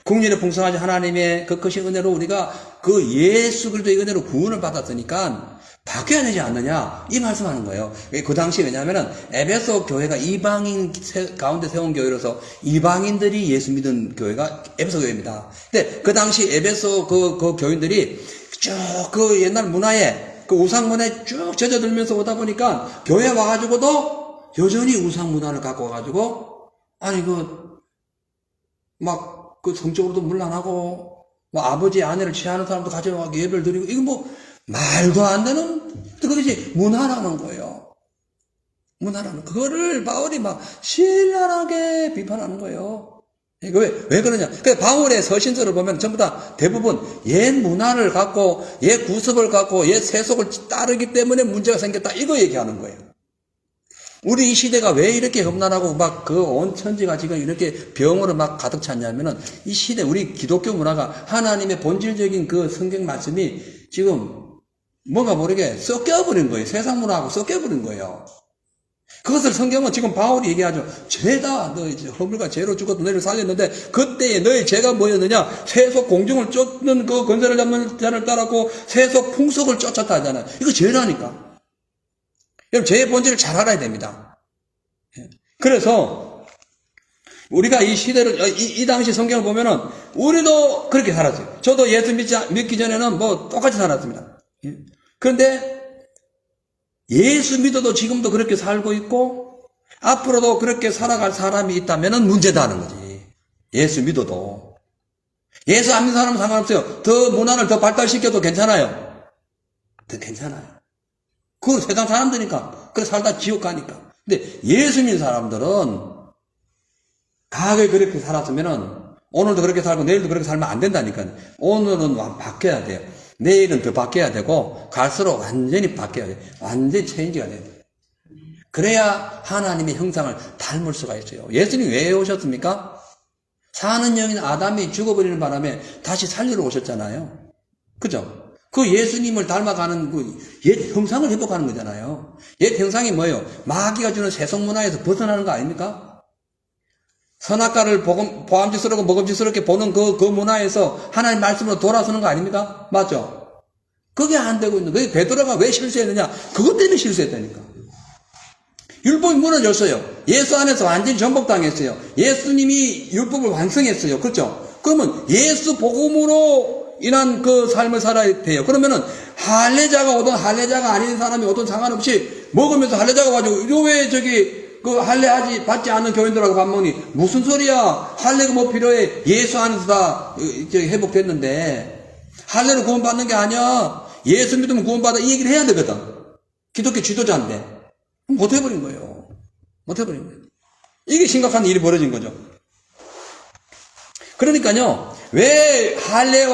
국률에 풍성하신 하나님의 그 크신 은혜로 우리가 그 예수 그리스도의 은혜로 구원을 받았으니까 바뀌어야 되지 않느냐 이 말씀하는 거예요. 그 당시 왜냐하면 에베소 교회가 이방인 가운데 세운 교회로서 이방인들이 예수 믿은 교회가 에베소 교회입니다. 근데 그 당시 에베소 그 교인들이 쭉 그 옛날 문화에 그 우상 문화에 쭉 젖어들면서 오다 보니까 교회 와가지고도 여전히 우상 문화를 갖고 와가지고, 성적으로도 문란하고, 아버지의 아내를 취하는 사람도 가져와서 예배를 드리고, 이거 말도 안 되는, 그것이 문화라는 거예요. 문화라는, 그거를 바울이 신랄하게 비판하는 거예요. 이거 왜 그러냐? 그 바울의 서신서를 보면 전부 다 대부분 옛 문화를 갖고, 옛 구습을 갖고, 옛 세속을 따르기 때문에 문제가 생겼다. 이거 얘기하는 거예요. 우리 이 시대가 왜 이렇게 험난하고 막 그 온 천지가 지금 이렇게 병으로 막 가득 찼냐면은 이 시대, 우리 기독교 문화가 하나님의 본질적인 그 성경 말씀이 지금 뭔가 모르게 섞여버린 거예요. 세상 문화하고 섞여버린 거예요. 그것을 성경은 지금 바울이 얘기하죠. 죄다 너 이제 허물과 죄로 죽어도 너희를 살렸는데 그때에 너희 죄가 뭐였느냐? 세속 공중을 쫓는 그 권세를 잡는 자를 따랐고 세속 풍속을 쫓았다 하잖아요. 이거 죄라니까. 여러분 죄의 본질을 잘 알아야 됩니다. 그래서 우리가 이 시대를 이 당시 성경을 보면은 우리도 그렇게 살았어요. 저도 예수 믿기 전에는 뭐 똑같이 살았습니다. 그런데 예수 믿어도 지금도 그렇게 살고 있고 앞으로도 그렇게 살아갈 사람이 있다면 문제다는 거지. 예수 믿어도. 예수 안 믿는 사람은 상관없어요. 더 문화를 더 발달시켜도 괜찮아요. 더 괜찮아요. 그건 세상 사람들이니까. 그래 살다 지옥 가니까. 근데 예수 믿는 사람들은 과거에 그렇게 살았으면은 오늘도 그렇게 살고 내일도 그렇게 살면 안 된다니까요. 오늘은 바뀌어야 돼요. 내일은 더 바뀌어야 되고 갈수록 완전히 바뀌어야 돼요. 완전히 체인지가 돼야 돼요. 그래야 하나님의 형상을 닮을 수가 있어요. 예수님이 왜 오셨습니까? 사는 영인 아담이 죽어버리는 바람에 다시 살리러 오셨잖아요. 그죠? 그 예수님을 닮아가는 그 옛 형상을 회복하는 거잖아요. 옛 형상이 뭐예요? 마귀가 주는 세속 문화에서 벗어나는 거 아닙니까? 선악과를 보암직스럽고 먹음직스럽게 보는 그 문화에서 하나님 말씀으로 돌아서는 거 아닙니까? 맞죠? 그게 안 되고 있는 거예요. 베드로가 왜 실수했느냐? 그것 때문에 실수했다니까. 율법이 무너졌어요. 예수 안에서 완전히 전복당했어요. 예수님이 율법을 완성했어요. 그렇죠? 그러면 예수 복음으로 인한 그 삶을 살아야 돼요. 그러면은 할례자가 오든 할례자가 아닌 사람이 오든 상관없이 먹으면서 할례자가 가지고 요 왜 저기 그 할례하지 받지 않는 교인들하고 밥 먹니? 무슨 소리야? 할례가 뭐 필요해? 예수 안에서 다 회복됐는데 할례로 구원받는 게 아니야. 예수 믿으면 구원받아 이 얘기를 해야 되거든. 기독교 지도자인데 못 해버린 거예요. 못 해버린 거예요. 이게 심각한 일이 벌어진 거죠. 그러니까요. 왜 할례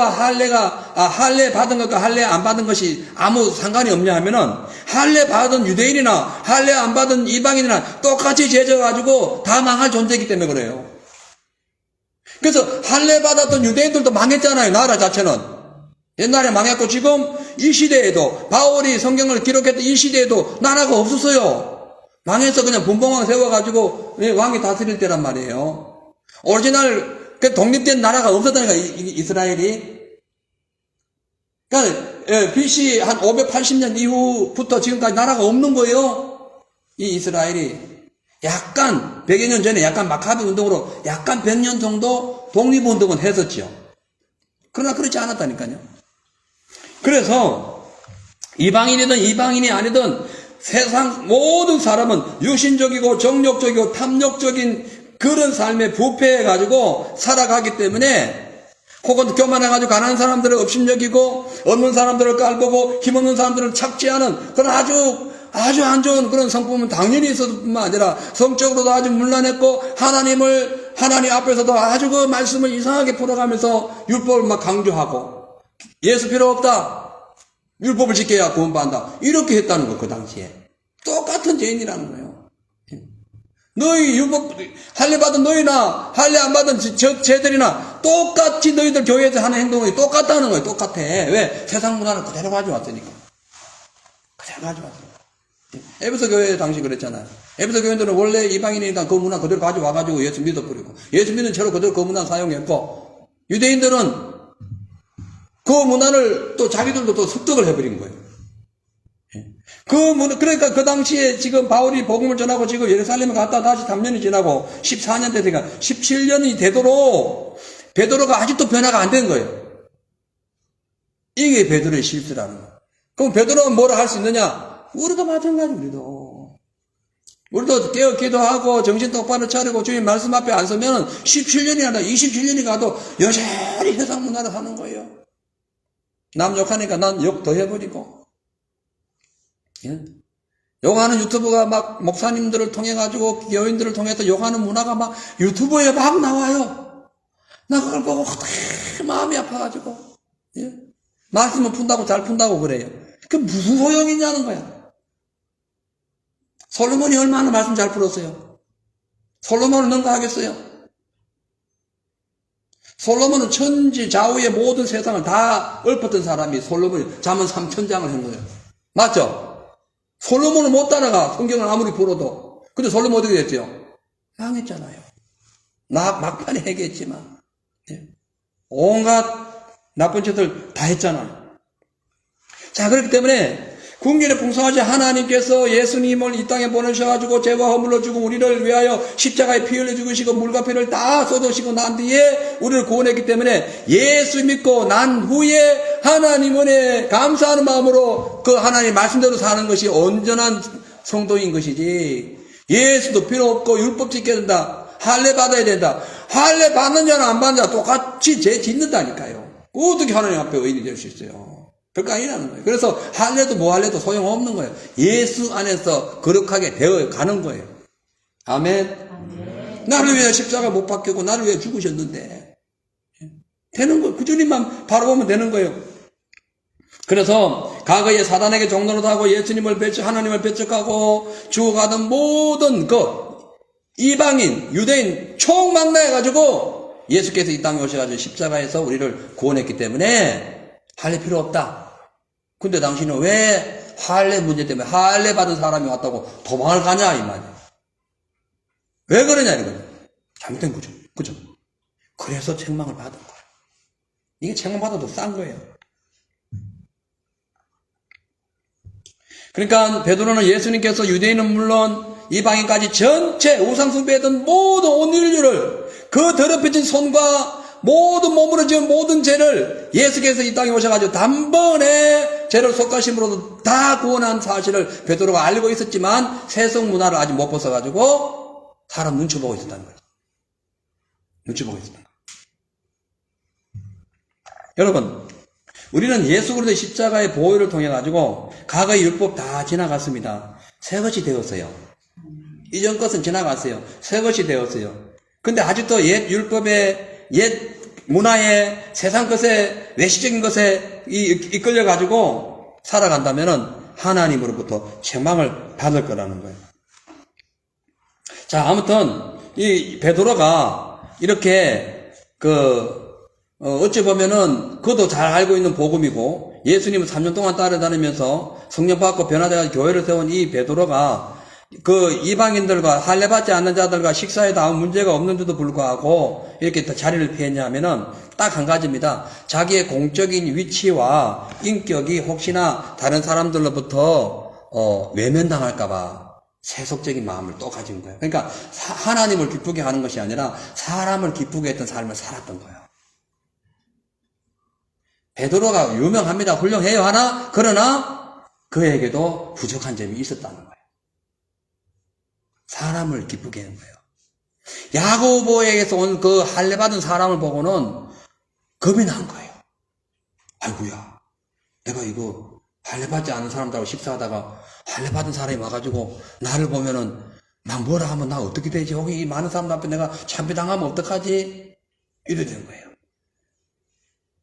받은 것과 할례 안 받은 것이 아무 상관이 없냐 하면은 할례 받은 유대인이나 할례 안 받은 이방인이나 똑같이 죄져가지고 다 망할 존재이기 때문에 그래요. 그래서 할례 받았던 유대인들도 망했잖아요. 나라 자체는. 옛날에 망했고 지금 이 시대에도 바울이 성경을 기록했던 이 시대에도 나라가 없었어요. 망해서 그냥 분봉왕 세워가지고 왕이 다스릴 때란 말이에요. 오리지널 독립된 나라가 없었다니까, 이스라엘이. 그러니까, BC 한 580년 이후부터 지금까지 나라가 없는 거예요. 이 이스라엘이. 약간, 100여 년 전에 약간 마카비 운동으로 약간 100년 정도 독립운동은 했었죠. 그러나 그렇지 않았다니까요. 그래서, 이방인이든 이방인이 아니든 세상 모든 사람은 유신적이고 정욕적이고 탐욕적인 그런 삶에 부패해가지고 살아가기 때문에 혹은 교만해가지고 가난한 사람들을 업신여기고 없는 사람들을 깔보고 힘없는 사람들을 착취하는 그런 아주 안 좋은 그런 성품은 당연히 있을 뿐만 아니라 성적으로도 아주 문란했고 하나님 앞에서도 아주 그 말씀을 이상하게 풀어가면서 율법을 막 강조하고 예수 필요 없다. 율법을 지켜야 구원받는다. 이렇게 했다는 거 그 당시에. 똑같은 죄인이라는 거예요. 너희 율법 할례 받은 너희나 할례 안 받은 쟤들이나 똑같이 너희들 교회에서 하는 행동이 똑같다는 거예요. 똑같아. 왜? 세상 문화를 그대로 가져왔으니까. 그대로 가져왔어요. 에베소 교회 당시 그랬잖아요. 에베소 교회들은 원래 이방인이니까 그 문화 그대로 가져와가지고 예수 믿어버리고 예수 믿는 채로 그대로 그 문화 사용했고 유대인들은 그 문화를 또 자기들도 또 습득을 해버린 거예요. 그러니까 그 당시에 지금 바울이 복음을 전하고 지금 예루살렘에 갔다 다시 3년이 지나고 14년 되니까 17년이 되도록 베드로가 아직도 변화가 안 된 거예요. 이게 베드로의 실수라는 거예요. 그럼 베드로는 뭐라 할 수 있느냐? 우리도 마찬가지, 우리도 깨어 기도하고 정신 똑바로 차리고 주님 말씀 앞에 안 서면 17년이 아니라 27년이 가도 여전히 세상 문화를 하는 거예요. 남 욕하니까 난 욕 더 해버리고. 예? 욕하는 유튜브가 막 목사님들을 통해 가지고 교인들을 통해서 욕하는 문화가 막 유튜브에 막 나와요. 나 그걸 보고 마음이 아파가지고, 예? 말씀은 푼다고 잘 푼다고 그래요. 그 무슨 소용이 있냐는 거야. 솔로몬이 얼마나 말씀 잘 풀었어요. 솔로몬을 능가하겠어요. 솔로몬은 천지 좌우의 모든 세상을 다 읊었던 사람이 솔로몬이 잠언 3,000장을 한 거예요. 맞죠? 솔로몬을 못 따라가. 성경을 아무리 풀어도. 근데 솔로몬 어떻게 됐죠? 망했잖아요. 막판에 해결했지만. 예. 온갖 나쁜 짓을 다 했잖아요. 자, 그렇기 때문에 궁전에 풍성하신 하나님께서 예수님을 이 땅에 보내셔가지고 죄와 허물로 죽은 우리를 위하여 십자가에 피 흘려 죽으시고 물과 피를 다 쏟으시고 난 뒤에 우리를 구원했기 때문에 예수 믿고 난 후에 하나님 은혜에 감사하는 마음으로 그 하나님 말씀대로 사는 것이 온전한 성도인 것이지, 예수도 필요 없고 율법 지켜야 된다, 할례 받아야 된다, 할례 받는 자는 안 받는 자 똑같이 죄 짓는다니까요. 어떻게 하나님 앞에 의인이 될 수 있어요? 별거 아니라는 거예요. 그래서 할래도 뭐 할래도 소용없는 거예요. 예수 안에서 거룩하게 되어 가는 거예요. 아멘. 아멘. 나를 위해 십자가 못 박히고 나를 위해 죽으셨는데 되는 거예요. 그 주님만 바라보면 되는 거예요. 그래서 과거에 사단에게 종노릇하고 예수님을 하나님을 배척하고 죽어가던 모든 이방인, 유대인 총망라해가지고 예수께서 이 땅에 오셔가지고 십자가에서 우리를 구원했기 때문에 할례 필요 없다. 근데 당신은 왜 할례 문제 때문에 할례 받은 사람이 왔다고 도망을 가냐 이 말이야. 왜 그러냐 이거야. 잘못된 거죠. 그죠? 그래서 책망을 받은 거야. 이게 책망받아도 싼 거예요. 그러니까 베드로는 예수님께서 유대인은 물론 이방인까지 전체 우상 숭배했던 모든 온 인류를 그 더럽혀진 손과 모든 몸으로 지은 모든 죄를 예수께서 이 땅에 오셔가지고 단번에 죄를 속가심으로도 다 구원한 사실을 베드로가 알고 있었지만 세속 문화를 아직 못 벗어가지고 사람 눈치 보고 있었다는 거예요. 눈치 보고 있었다는 거예요. 여러분, 우리는 예수 그리스도의 십자가의 보혈을 통해 가지고 과거의 율법 다 지나갔습니다. 새 것이 되었어요. 이전 것은 지나갔어요. 새 것이 되었어요. 근데 아직도 옛 율법의 옛 문화에 세상 것에 외식적인 것에 이끌려 가지고 살아간다면은 하나님으로부터 책망을 받을 거라는 거예요. 자, 아무튼 이 베드로가 이렇게 어찌 보면은 그도 잘 알고 있는 복음이고 예수님을 3년 동안 따라다니면서 성령 받고 변화되어 교회를 세운 이 베드로가 이방인들과 할례 받지 않는 자들과 식사에 아무 문제가 없는데도 불구하고 이렇게 자리를 피했냐면은 딱 한 가지입니다. 자기의 공적인 위치와 인격이 혹시나 다른 사람들로부터 외면당할까봐 세속적인 마음을 또 가진 거예요. 그러니까 하나님을 기쁘게 하는 것이 아니라 사람을 기쁘게 했던 삶을 살았던 거예요. 베드로가 유명합니다. 훌륭해요 하나? 그러나 그에게도 부족한 점이 있었다는 거예요. 사람을 기쁘게 하는 거예요. 야고보에게서 온 그 할례 받은 사람을 보고는 겁이 난 거예요. 아이고야, 내가 이거 할례 받지 않은 사람들하고 식사하다가 할례 받은 사람이 와가지고 나를 보면은 막 뭐라 하면 나 어떻게 되지? 여기 이 많은 사람들 앞에 내가 창피당하면 어떡하지? 이래 된 거예요.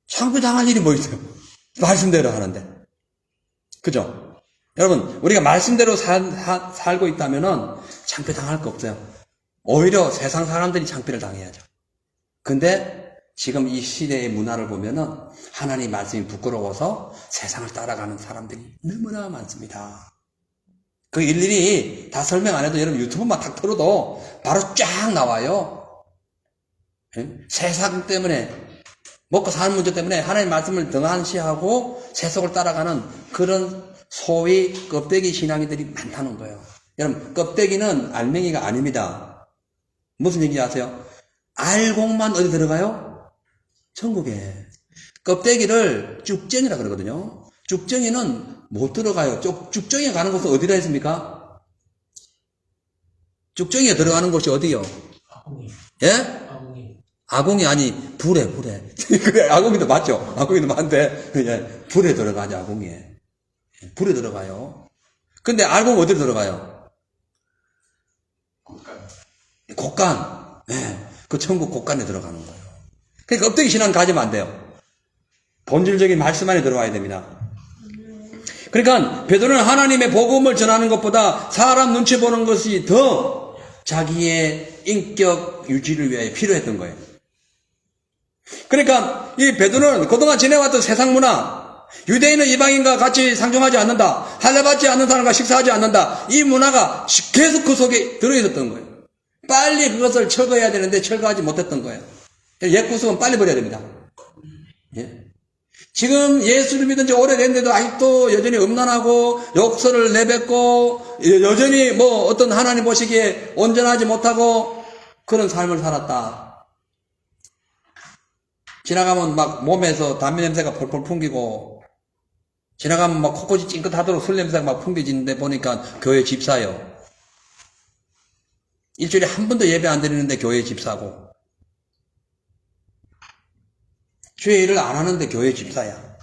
창피당할 일이 뭐 있어요? 말씀대로 하는데. 그죠? 여러분, 우리가 말씀대로 살고 있다면은 창피당할 거 없어요. 오히려 세상 사람들이 창피를 당해야죠. 근데 지금 이 시대의 문화를 보면은 하나님 말씀이 부끄러워서 세상을 따라가는 사람들이 너무나 많습니다. 그 일일이 다 설명 안 해도 여러분 유튜브만 탁 틀어도 바로 쫙 나와요. 세상 때문에 먹고 사는 문제 때문에 하나님 말씀을 등한시하고 세속을 따라가는 그런 소위 껍데기 신앙이들이 많다는 거예요. 여러분, 껍데기는 알맹이가 아닙니다. 무슨 얘기 아세요? 알곡만 어디 들어가요? 천국에. 껍데기를 쭉정이라 그러거든요. 쭉정이는 못 들어가요. 쭉정이에 가는 곳은 어디라 했습니까? 쭉정이에 들어가는 곳이 어디요? 아궁이. 예? 아궁이. 아궁이 아니 불에. 그래, 아궁이도 맞죠? 아궁이도 맞는데 예, 불에 들어가죠. 아궁이에. 불에 들어가요. 근데 알곡 어디로 들어가요? 곡간. 곡간. 네, 그 천국 곡간에 들어가는 거예요. 그러니까 껍데기 신앙 가지면 안 돼요. 본질적인 말씀 안에 들어와야 됩니다. 그러니까 베드로는 하나님의 복음을 전하는 것보다 사람 눈치 보는 것이 더 자기의 인격 유지를 위해 필요했던 거예요. 그러니까 이 베드로는 그동안 지내왔던 세상 문화, 유대인은 이방인과 같이 상종하지 않는다, 할례받지 않는 사람과 식사하지 않는다, 이 문화가 계속 그 속에 들어있었던 거예요. 빨리 그것을 철거해야 되는데 철거하지 못했던 거예요. 옛 구습은 빨리 버려야 됩니다. 예? 지금 예수를 믿은 지 오래됐는데도 아직도 여전히 음란하고 욕설을 내뱉고 여전히 뭐 어떤 하나님 보시기에 온전하지 못하고 그런 삶을 살았다. 지나가면 막 몸에서 담배 냄새가 펄펄 풍기고 지나가면 막 코끝이 찡긋하도록 술 냄새가 막 풍겨지는데 보니까 교회 집사요. 일주일에 한 번도 예배 안 드리는데 교회 집사고 주의 일을 안 하는데 교회 집사야.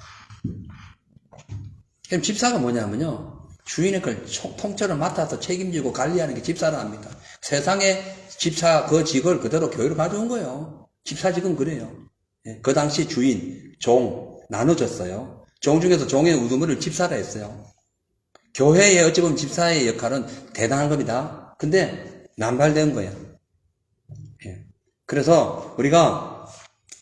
그럼 집사가 뭐냐면요, 주인의 걸 통째로 맡아서 책임지고 관리하는 게 집사라 합니다. 세상에 집사 그 직을 그대로 교회로 가져온 거예요. 집사직은 그래요. 그 당시 주인, 종 나눠졌어요. 종 중에서 종의 우두머리를 집사라 했어요. 교회에 어찌 보면 집사의 역할은 대단한 겁니다. 근데 남발된 거예요. 그래서 우리가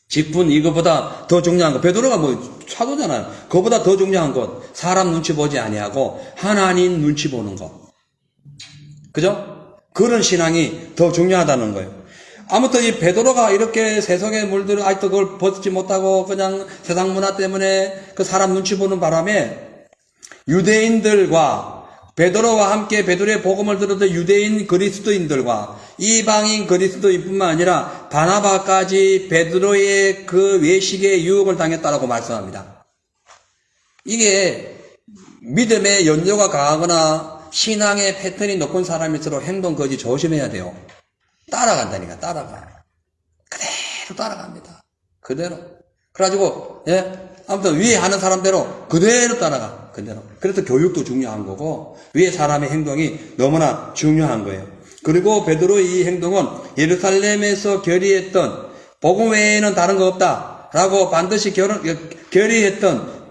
직분 이거보다 더 중요한 거, 베드로가 뭐 사도잖아요. 그거보다 더 중요한 것, 사람 눈치 보지 아니하고 하나님 눈치 보는 것. 그죠? 그런 신앙이 더 중요하다는 거예요. 아무튼 이 베드로가 이렇게 세속에 물들어 아직도 그걸 벗지 못하고 그냥 세상 문화 때문에 그 사람 눈치 보는 바람에 유대인들과 베드로와 함께 베드로의 복음을 들었던 유대인 그리스도인들과 이방인 그리스도인뿐만 아니라 바나바까지 베드로의 그 외식에 유혹을 당했다라고 말씀합니다. 이게 믿음의 연료가 강하거나 신앙의 패턴이 높은 사람일수록 행동 거지 조심해야 돼요. 따라간다니까, 따라가. 그대로 따라갑니다. 그대로. 그래가지고, 아무튼 위에 하는 사람대로 그대로 따라가. 그대로. 그래서 교육도 중요한 거고, 위에 사람의 행동이 너무나 중요한 거예요. 그리고 베드로의 이 행동은 예루살렘에서 결의했던, 복음 외에는 다른 거 없다. 라고 반드시 결의했던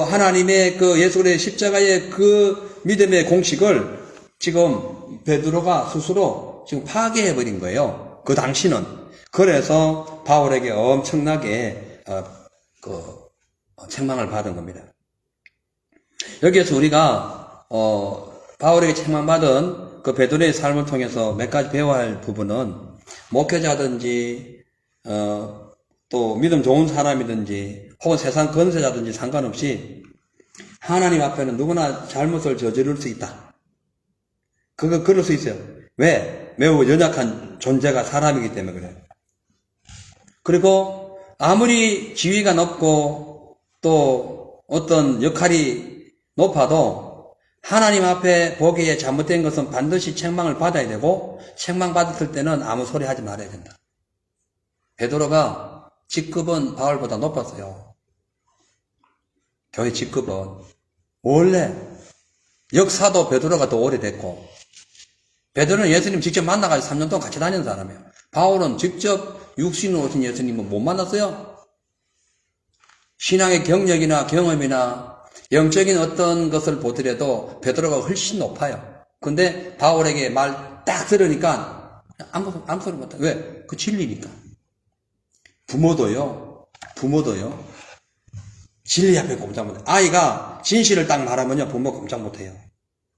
하나님의 그 예수 그리스도의 십자가의 그 믿음의 공식을 지금 베드로가 스스로 지금 파괴해버린 거예요. 그 당시는. 그래서 바울에게 엄청나게 책망을 받은 겁니다. 여기에서 우리가 바울에게 책망받은 그 베드로의 삶을 통해서 몇 가지 배워야 할 부분은 목회자든지 또 믿음 좋은 사람이든지 혹은 세상 건세자든지 상관없이 하나님 앞에는 누구나 잘못을 저지를 수 있다. 그럴 수 있어요. 왜? 매우 연약한 존재가 사람이기 때문에 그래요. 그리고 아무리 지위가 높고 또 어떤 역할이 높아도 하나님 앞에 보기에 잘못된 것은 반드시 책망을 받아야 되고 책망받았을 때는 아무 소리 하지 말아야 된다. 베드로가 직급은 바울보다 높았어요. 교회 직급은. 원래 역사도 베드로가 더 오래됐고 베드로는 예수님 직접 만나가지고 3년 동안 같이 다니는 사람이에요. 바울은 직접 육신으로 오신 예수님은 못 만났어요. 신앙의 경력이나 경험이나 영적인 어떤 것을 보더라도 베드로가 훨씬 높아요. 근데 바울에게 말 딱 들으니까 아무 소리 못해. 왜? 그 진리니까. 부모도요. 진리 앞에 꼼짝 못해요. 아이가 진실을 딱 말하면요. 부모 꼼짝 못해요.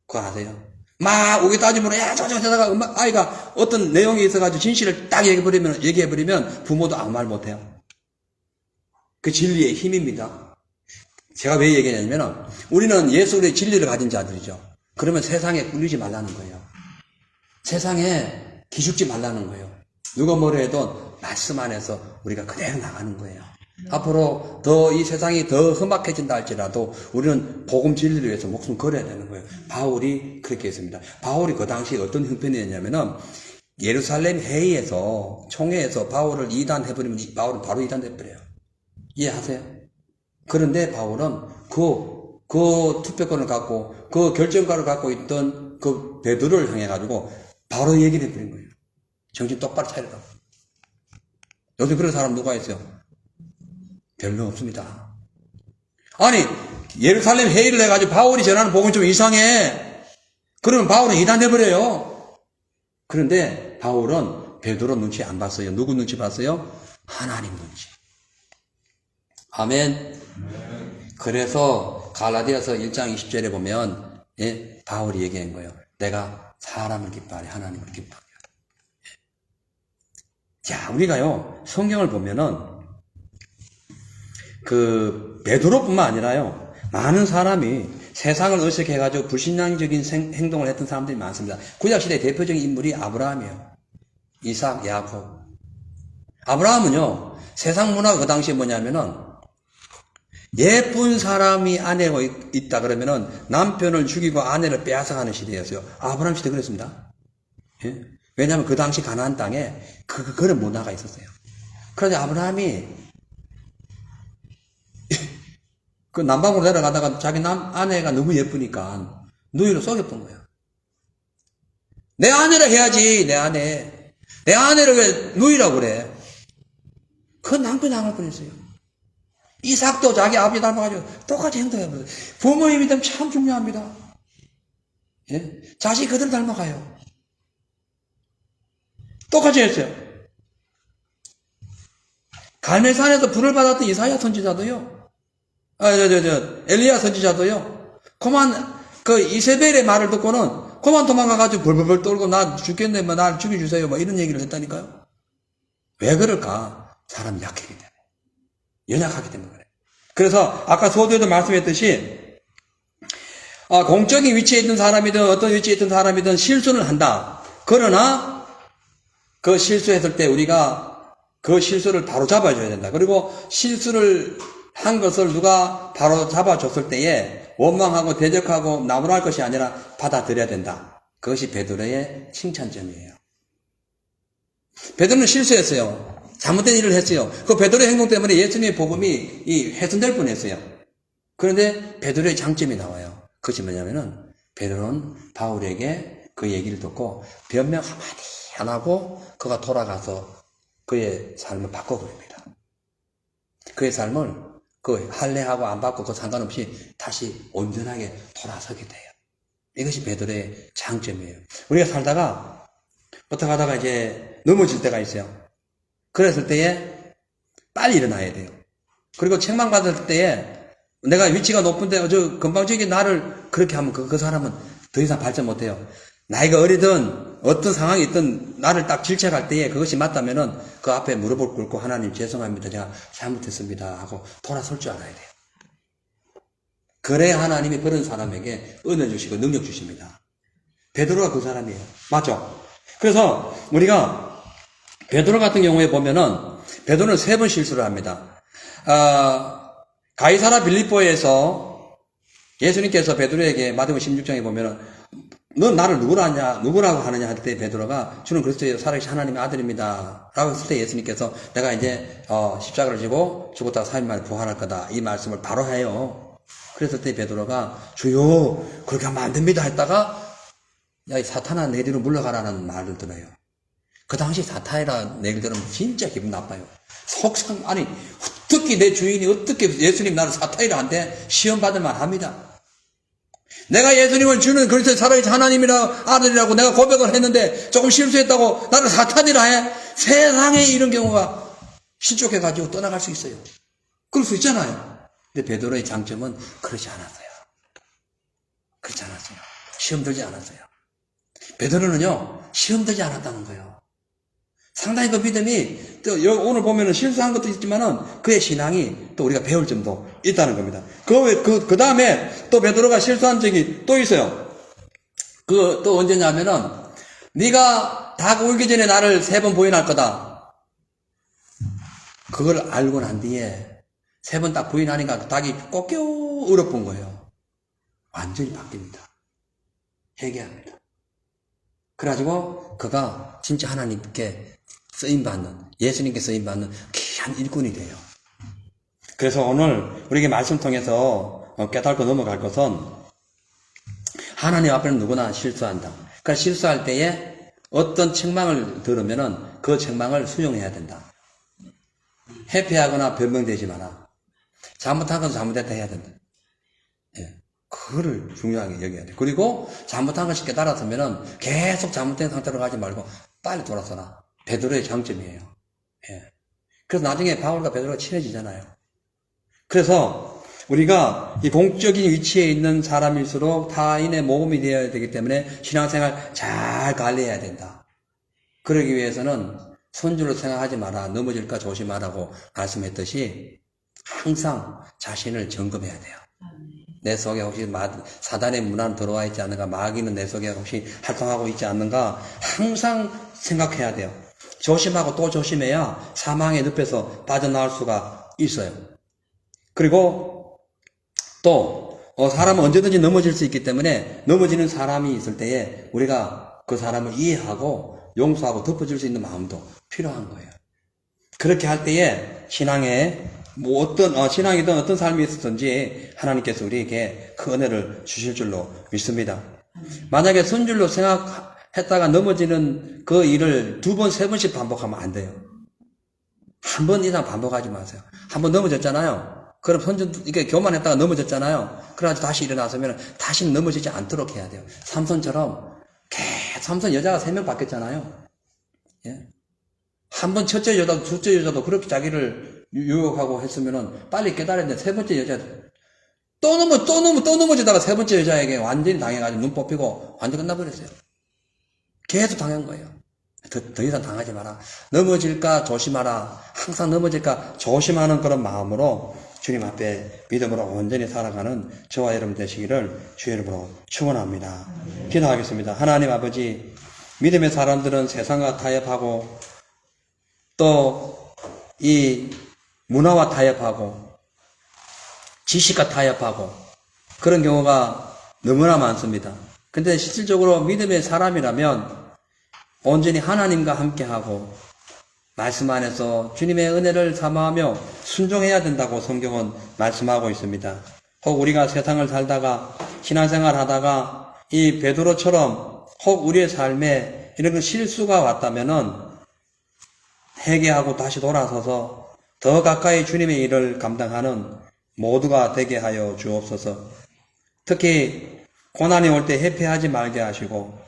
그거 아세요? 막 오게 따지면 야 저저 하다가 아이가 어떤 내용이 있어가지고 진실을 딱 얘기해버리면 부모도 아무 말 못해요. 그 진리의 힘입니다. 제가 왜 얘기하냐면 우리는 예수의 진리를 가진 자들이죠. 그러면 세상에 꿀리지 말라는 거예요. 세상에 기죽지 말라는 거예요. 누가 뭐라 해도 말씀 안에서 우리가 그대로 나가는 거예요. 앞으로 더 이 세상이 더 험악해진다 할지라도 우리는 복음 진리를 위해서 목숨 걸어야 되는 거예요. 바울이 그렇게 했습니다. 바울이 그 당시에 어떤 형편이었냐면은 예루살렘 회의에서 총회에서 바울을 이단해버리면 바울은 바로 이단돼버려요. 이해하세요? 그런데 바울은 그 투표권을 갖고 그 결정권을 갖고 있던 그 베드로를 향해 가지고 바로 얘기를 해버린 거예요. 정신 똑바로 차리라고. 요즘 그런 사람 누가 있어요? 별로 없습니다. 아니, 예루살렘 회의를 해가지고 바울이 전하는 복음이 좀 이상해. 그러면 바울은 이단해버려요. 그런데 바울은 베드로 눈치 안 봤어요. 누구 눈치 봤어요? 하나님 눈치. 아멘. 그래서 갈라디아서 1장 20절에 보면 바울이 얘기한 거예요. 내가 사람을 기뻐하리 하나님을 기뻐하리. 자, 우리가요 성경을 보면은 그 베드로뿐만 아니라요 많은 사람이 세상을 의식해가지고 불신앙적인 행동을 했던 사람들이 많습니다. 구약시대의 대표적인 인물이 아브라함이에요. 이삭, 야곱. 아브라함은요 세상 문화가 그 당시에 뭐냐면은 예쁜 사람이 아내가 있다 그러면은 남편을 죽이고 아내를 빼앗아가는 시대였어요. 아브라함 시대 그랬습니다. 예? 왜냐하면 그 당시 가나안 땅에 그런 문화가 있었어요. 그런데 아브라함이 그 남방으로 내려가다가 자기 아내가 너무 예쁘니까 누이로 속였던 거예요. 내 아내라 해야지, 내 아내. 내 아내를 왜 누이라고 그래? 그 남편이 당할 뻔했어요. 이삭도 자기 아버지 닮아가지고 똑같이 행동해버려요. 부모의 믿음 참 중요합니다. 예? 자식 그대로 닮아가요. 똑같이 했어요. 갈멜산에서 불을 받았던 이사야 선지자도요. 엘리야 선지자도요. 그만 그 이세벨의 말을 듣고는 그만 도망가가지고 벌벌벌 떨고 나 죽겠네, 뭐 날 죽여주세요, 뭐 이런 얘기를 했다니까요. 왜 그럴까? 사람이 약하기 때문에. 연약하기 때문에 그래. 그래서 아까 서두에도 말씀했듯이 공적인 위치에 있는 사람이든 어떤 위치에 있는 사람이든 실수는 한다. 그러나 그 실수했을 때 우리가 그 실수를 바로 잡아줘야 된다. 그리고 실수를 한 것을 누가 바로 잡아줬을 때에 원망하고 대적하고 나무랄 것이 아니라 받아들여야 된다. 그것이 베드로의 칭찬점이에요. 베드로는 실수했어요. 잘못된 일을 했어요. 그 베드로의 행동 때문에 예수님의 복음이 훼손될 뻔했어요. 그런데 베드로의 장점이 나와요. 그것이 뭐냐면은 베드로는 바울에게 그 얘기를 듣고 변명 한마디 안 하고 그가 돌아가서 그의 삶을 바꿔버립니다. 그의 삶을 그 할례하고 안 받고 그 상관없이 다시 온전하게 돌아서게 돼요. 이것이 베드로의 장점이에요. 우리가 살다가 어떻게 하다가 이제 넘어질 때가 있어요. 그랬을 때에 빨리 일어나야 돼요. 그리고 책망받을 때에 내가 위치가 높은데 저 금방적인 나를 그렇게 하면 그 사람은 더 이상 발전 못해요. 나이가 어리든 어떤 상황이 있든 나를 딱 질책할 때에 그것이 맞다면은 그 앞에 무릎을 꿇고 하나님 죄송합니다. 제가 잘못했습니다 하고 돌아설 줄 알아야 돼요. 그래야 하나님이 그런 사람에게 은혜 주시고 능력 주십니다. 베드로가 그 사람이에요. 맞죠? 그래서 우리가 베드로 같은 경우에 보면은 베드로는 3번 실수를 합니다. 가이사라 빌립보에서 예수님께서 베드로에게 마태복음 16장에 보면은 넌 나를 누구라고 하느냐 할 때 베드로가 주는 그리스도의 살아계신 하나님의 아들입니다 라고 했을 때 예수님께서 내가 이제 십자가를 지고 죽었다가 3일 만에 부활할 거다 이 말씀을 바로 해요. 그랬을 때 베드로가 주여 그렇게 하면 안 됩니다 했다가 야 이 사탄아 내 뒤로 물러가라는 말을 들어요. 그 당시 사탄이라 내일 들으면 진짜 기분 나빠요. 속상 아니 어떻게 내 주인이 어떻게 예수님 나를 사탄이라 한데 시험 받을 만합니다. 내가 예수님을 주는 그리스도의 살아계신 하나님이라 아들이라고 내가 고백을 했는데 조금 실수했다고 나를 사탄이라 해. 세상에 이런 경우가 실족해가지고 떠나갈 수 있어요. 그럴 수 있잖아요. 근데 베드로의 장점은 그렇지 않았어요. 그렇지 않았어요. 시험 들지 않았어요. 베드로는요 시험 들지 않았다는 거예요. 상당히 그 믿음이 또 오늘 보면은 실수한 것도 있지만은 그의 신앙이 또 우리가 배울 점도 있다는 겁니다. 그 다음에 또 베드로가 실수한 적이 또 있어요. 또 언제냐면은 네가 닭 울기 전에 나를 3번 부인할 거다. 그걸 알고 난 뒤에 3번 딱 부인하니까 닭이 꺾여 울어본 거예요. 완전히 바뀝니다. 회개합니다. 그래가지고 그가 진짜 하나님께 쓰임받는 예수님께 쓰임받는 귀한 일꾼이 돼요. 그래서 오늘 우리에게 말씀 통해서 깨닫고 넘어갈 것은 하나님 앞에는 누구나 실수한다. 그러니까 실수할 때에 어떤 책망을 들으면은 그 책망을 수용해야 된다. 회피하거나 변명되지 마라. 잘못한 건 잘못했다 해야 된다. 예. 그거를 중요하게 여겨야 돼. 그리고 잘못한 것을 깨달았으면은 계속 잘못된 상태로 가지 말고 빨리 돌아서라. 베드로의 장점이에요. 예. 그래서 나중에 바울과 베드로가 친해지잖아요. 그래서 우리가 이 공적인 위치에 있는 사람일수록 타인의 모범이 되어야 되기 때문에 신앙생활 잘 관리해야 된다. 그러기 위해서는 손주로 생각하지 마라. 넘어질까 조심하라고 말씀했듯이 항상 자신을 점검해야 돼요. 내 속에 혹시 사단의 문화는 들어와 있지 않는가, 마귀는 내 속에 혹시 활동하고 있지 않는가 항상 생각해야 돼요. 조심하고 또 조심해야 사망의 늪에서 빠져나올 수가 있어요. 그리고 또 사람은 언제든지 넘어질 수 있기 때문에 넘어지는 사람이 있을 때에 우리가 그 사람을 이해하고 용서하고 덮어줄 수 있는 마음도 필요한 거예요. 그렇게 할 때에 신앙에 신앙이든 어떤 삶이 있었든지 하나님께서 우리에게 그 은혜를 주실 줄로 믿습니다. 만약에 선줄로 생각했다가 넘어지는 그 일을 2번, 3번씩 반복하면 안 돼요. 한 번 이상 반복하지 마세요. 한 번 넘어졌잖아요. 그럼 이게 교만했다가 넘어졌잖아요. 그래가지고 다시 일어나서면 다시 넘어지지 않도록 해야 돼요. 삼손처럼 삼손 여자가 3명 바뀌었잖아요. 예? 한 번 첫째 여자도 둘째 여자도 그렇게 자기를 유혹하고 했으면은 빨리 깨달아야 돼. 3번째 여자 또 넘어지다가 3번째 여자에게 완전히 당해가지고 눈 뽑히고 완전 끝나버렸어요. 계속 당한 거예요. 더 이상 당하지 마라. 넘어질까 조심하라. 항상 넘어질까 조심하는 그런 마음으로 주님 앞에 믿음으로 온전히 살아가는 저와 여러분 되시기를 주의 이름으로 축원합니다. 기도하겠습니다. 하나님 아버지, 믿음의 사람들은 세상과 타협하고 또 이 문화와 타협하고 지식과 타협하고 그런 경우가 너무나 많습니다. 근데 실질적으로 믿음의 사람이라면 온전히 하나님과 함께하고 말씀 안에서 주님의 은혜를 사모하며 순종해야 된다고 성경은 말씀하고 있습니다. 혹 우리가 세상을 살다가 신앙생활 하다가 이 베드로처럼 혹 우리의 삶에 이런 실수가 왔다면은 회개하고 다시 돌아서서 더 가까이 주님의 일을 감당하는 모두가 되게 하여 주옵소서. 특히 고난이 올 때 회피하지 말게 하시고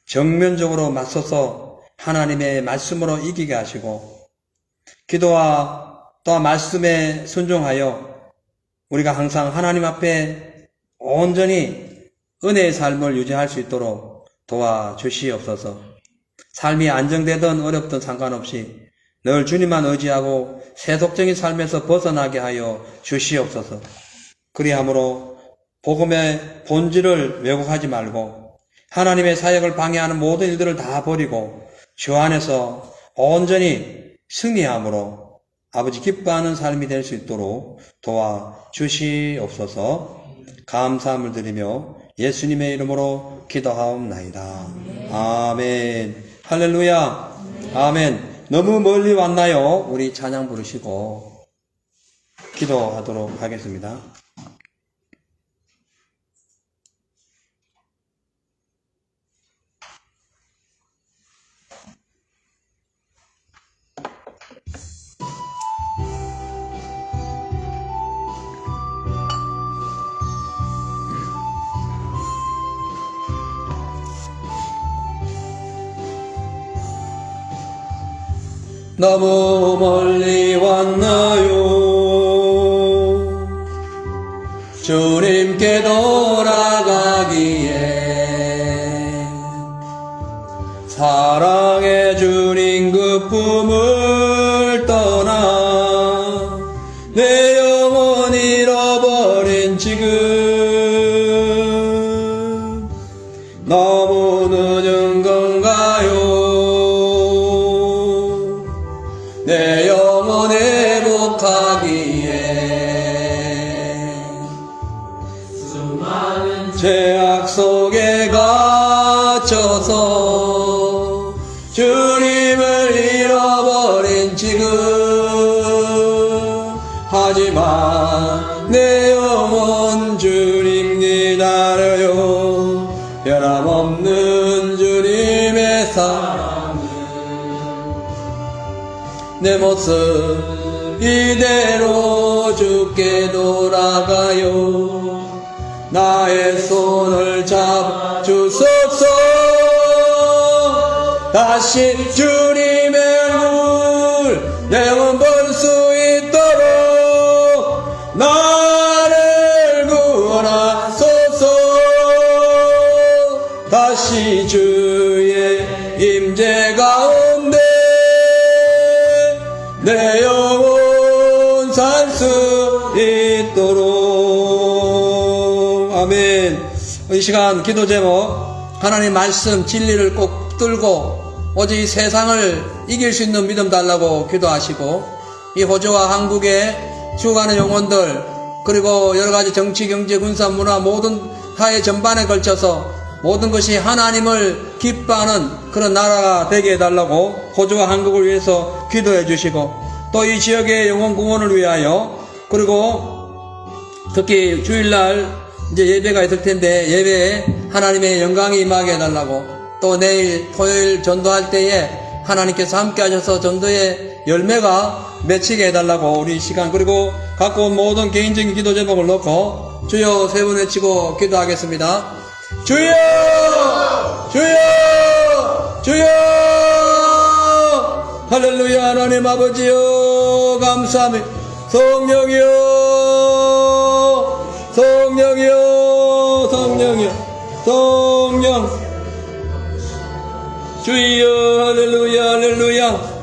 정면적으로 맞서서 하나님의 말씀으로 이기게 하시고 기도와 또한 말씀에 순종하여 우리가 항상 하나님 앞에 온전히 은혜의 삶을 유지할 수 있도록 도와주시옵소서. 삶이 안정되든 어렵든 상관없이 늘 주님만 의지하고 세속적인 삶에서 벗어나게 하여 주시옵소서. 그리함으로 복음의 본질을 왜곡하지 말고 하나님의 사역을 방해하는 모든 일들을 다 버리고 주 안에서 온전히 승리함으로 아버지 기뻐하는 삶이 될 수 있도록 도와주시옵소서. 감사함을 드리며 예수님의 이름으로 기도하옵나이다. 아멘. 할렐루야. 아멘. 너무 멀리 왔나요? 우리 찬양 부르시고 기도하도록 하겠습니다. 너무 멀리 왔나요? 주님께 돌아가기에 사랑의 주님 그 품을 떠나 내 영혼 잃어버린 지금 너무 늦은 건가요? 내 영혼 회복하기에 수많은 죄악 속에 갇혀서 주님을 잃어버린 지금 하지만 내 영혼 주님 기다려요. 변함없는 주님의 사랑 내 모습 이대로 주께 돌아가요. 나의 손을 잡아주소서. 다시 주님의 얼굴 영원 볼 수 있도록 나를 구원하소서. 다시 주의 임재 가운데 내 영혼 살 수 있도록. 아멘. 이 시간 기도 제목, 하나님 말씀 진리를 꼭 붙들고 오직 이 세상을 이길 수 있는 믿음 달라고 기도하시고, 이 호주와 한국에 죽어가는 영혼들, 그리고 여러가지 정치, 경제, 군사, 문화 모든 사회 전반에 걸쳐서 모든 것이 하나님을 기뻐하는 그런 나라가 되게 해달라고 호주와 한국을 위해서 기도해 주시고, 또 이 지역의 영혼 구원을 위하여, 그리고 특히 주일날 이제 예배가 있을 텐데 예배에 하나님의 영광이 임하게 해달라고, 또 내일 토요일 전도할 때에 하나님께서 함께 하셔서 전도의 열매가 맺히게 해달라고 우리 시간, 그리고 갖고 온 모든 개인적인 기도 제목을 넣고 주여 세 번 외치고 기도하겠습니다. 주여! 주여! 주여! 할렐루야. 하나님 아버지여 감사합니다. 성령이여, 성령이여, 성령이여, 성령. 주여. 할렐루야, 할렐루야.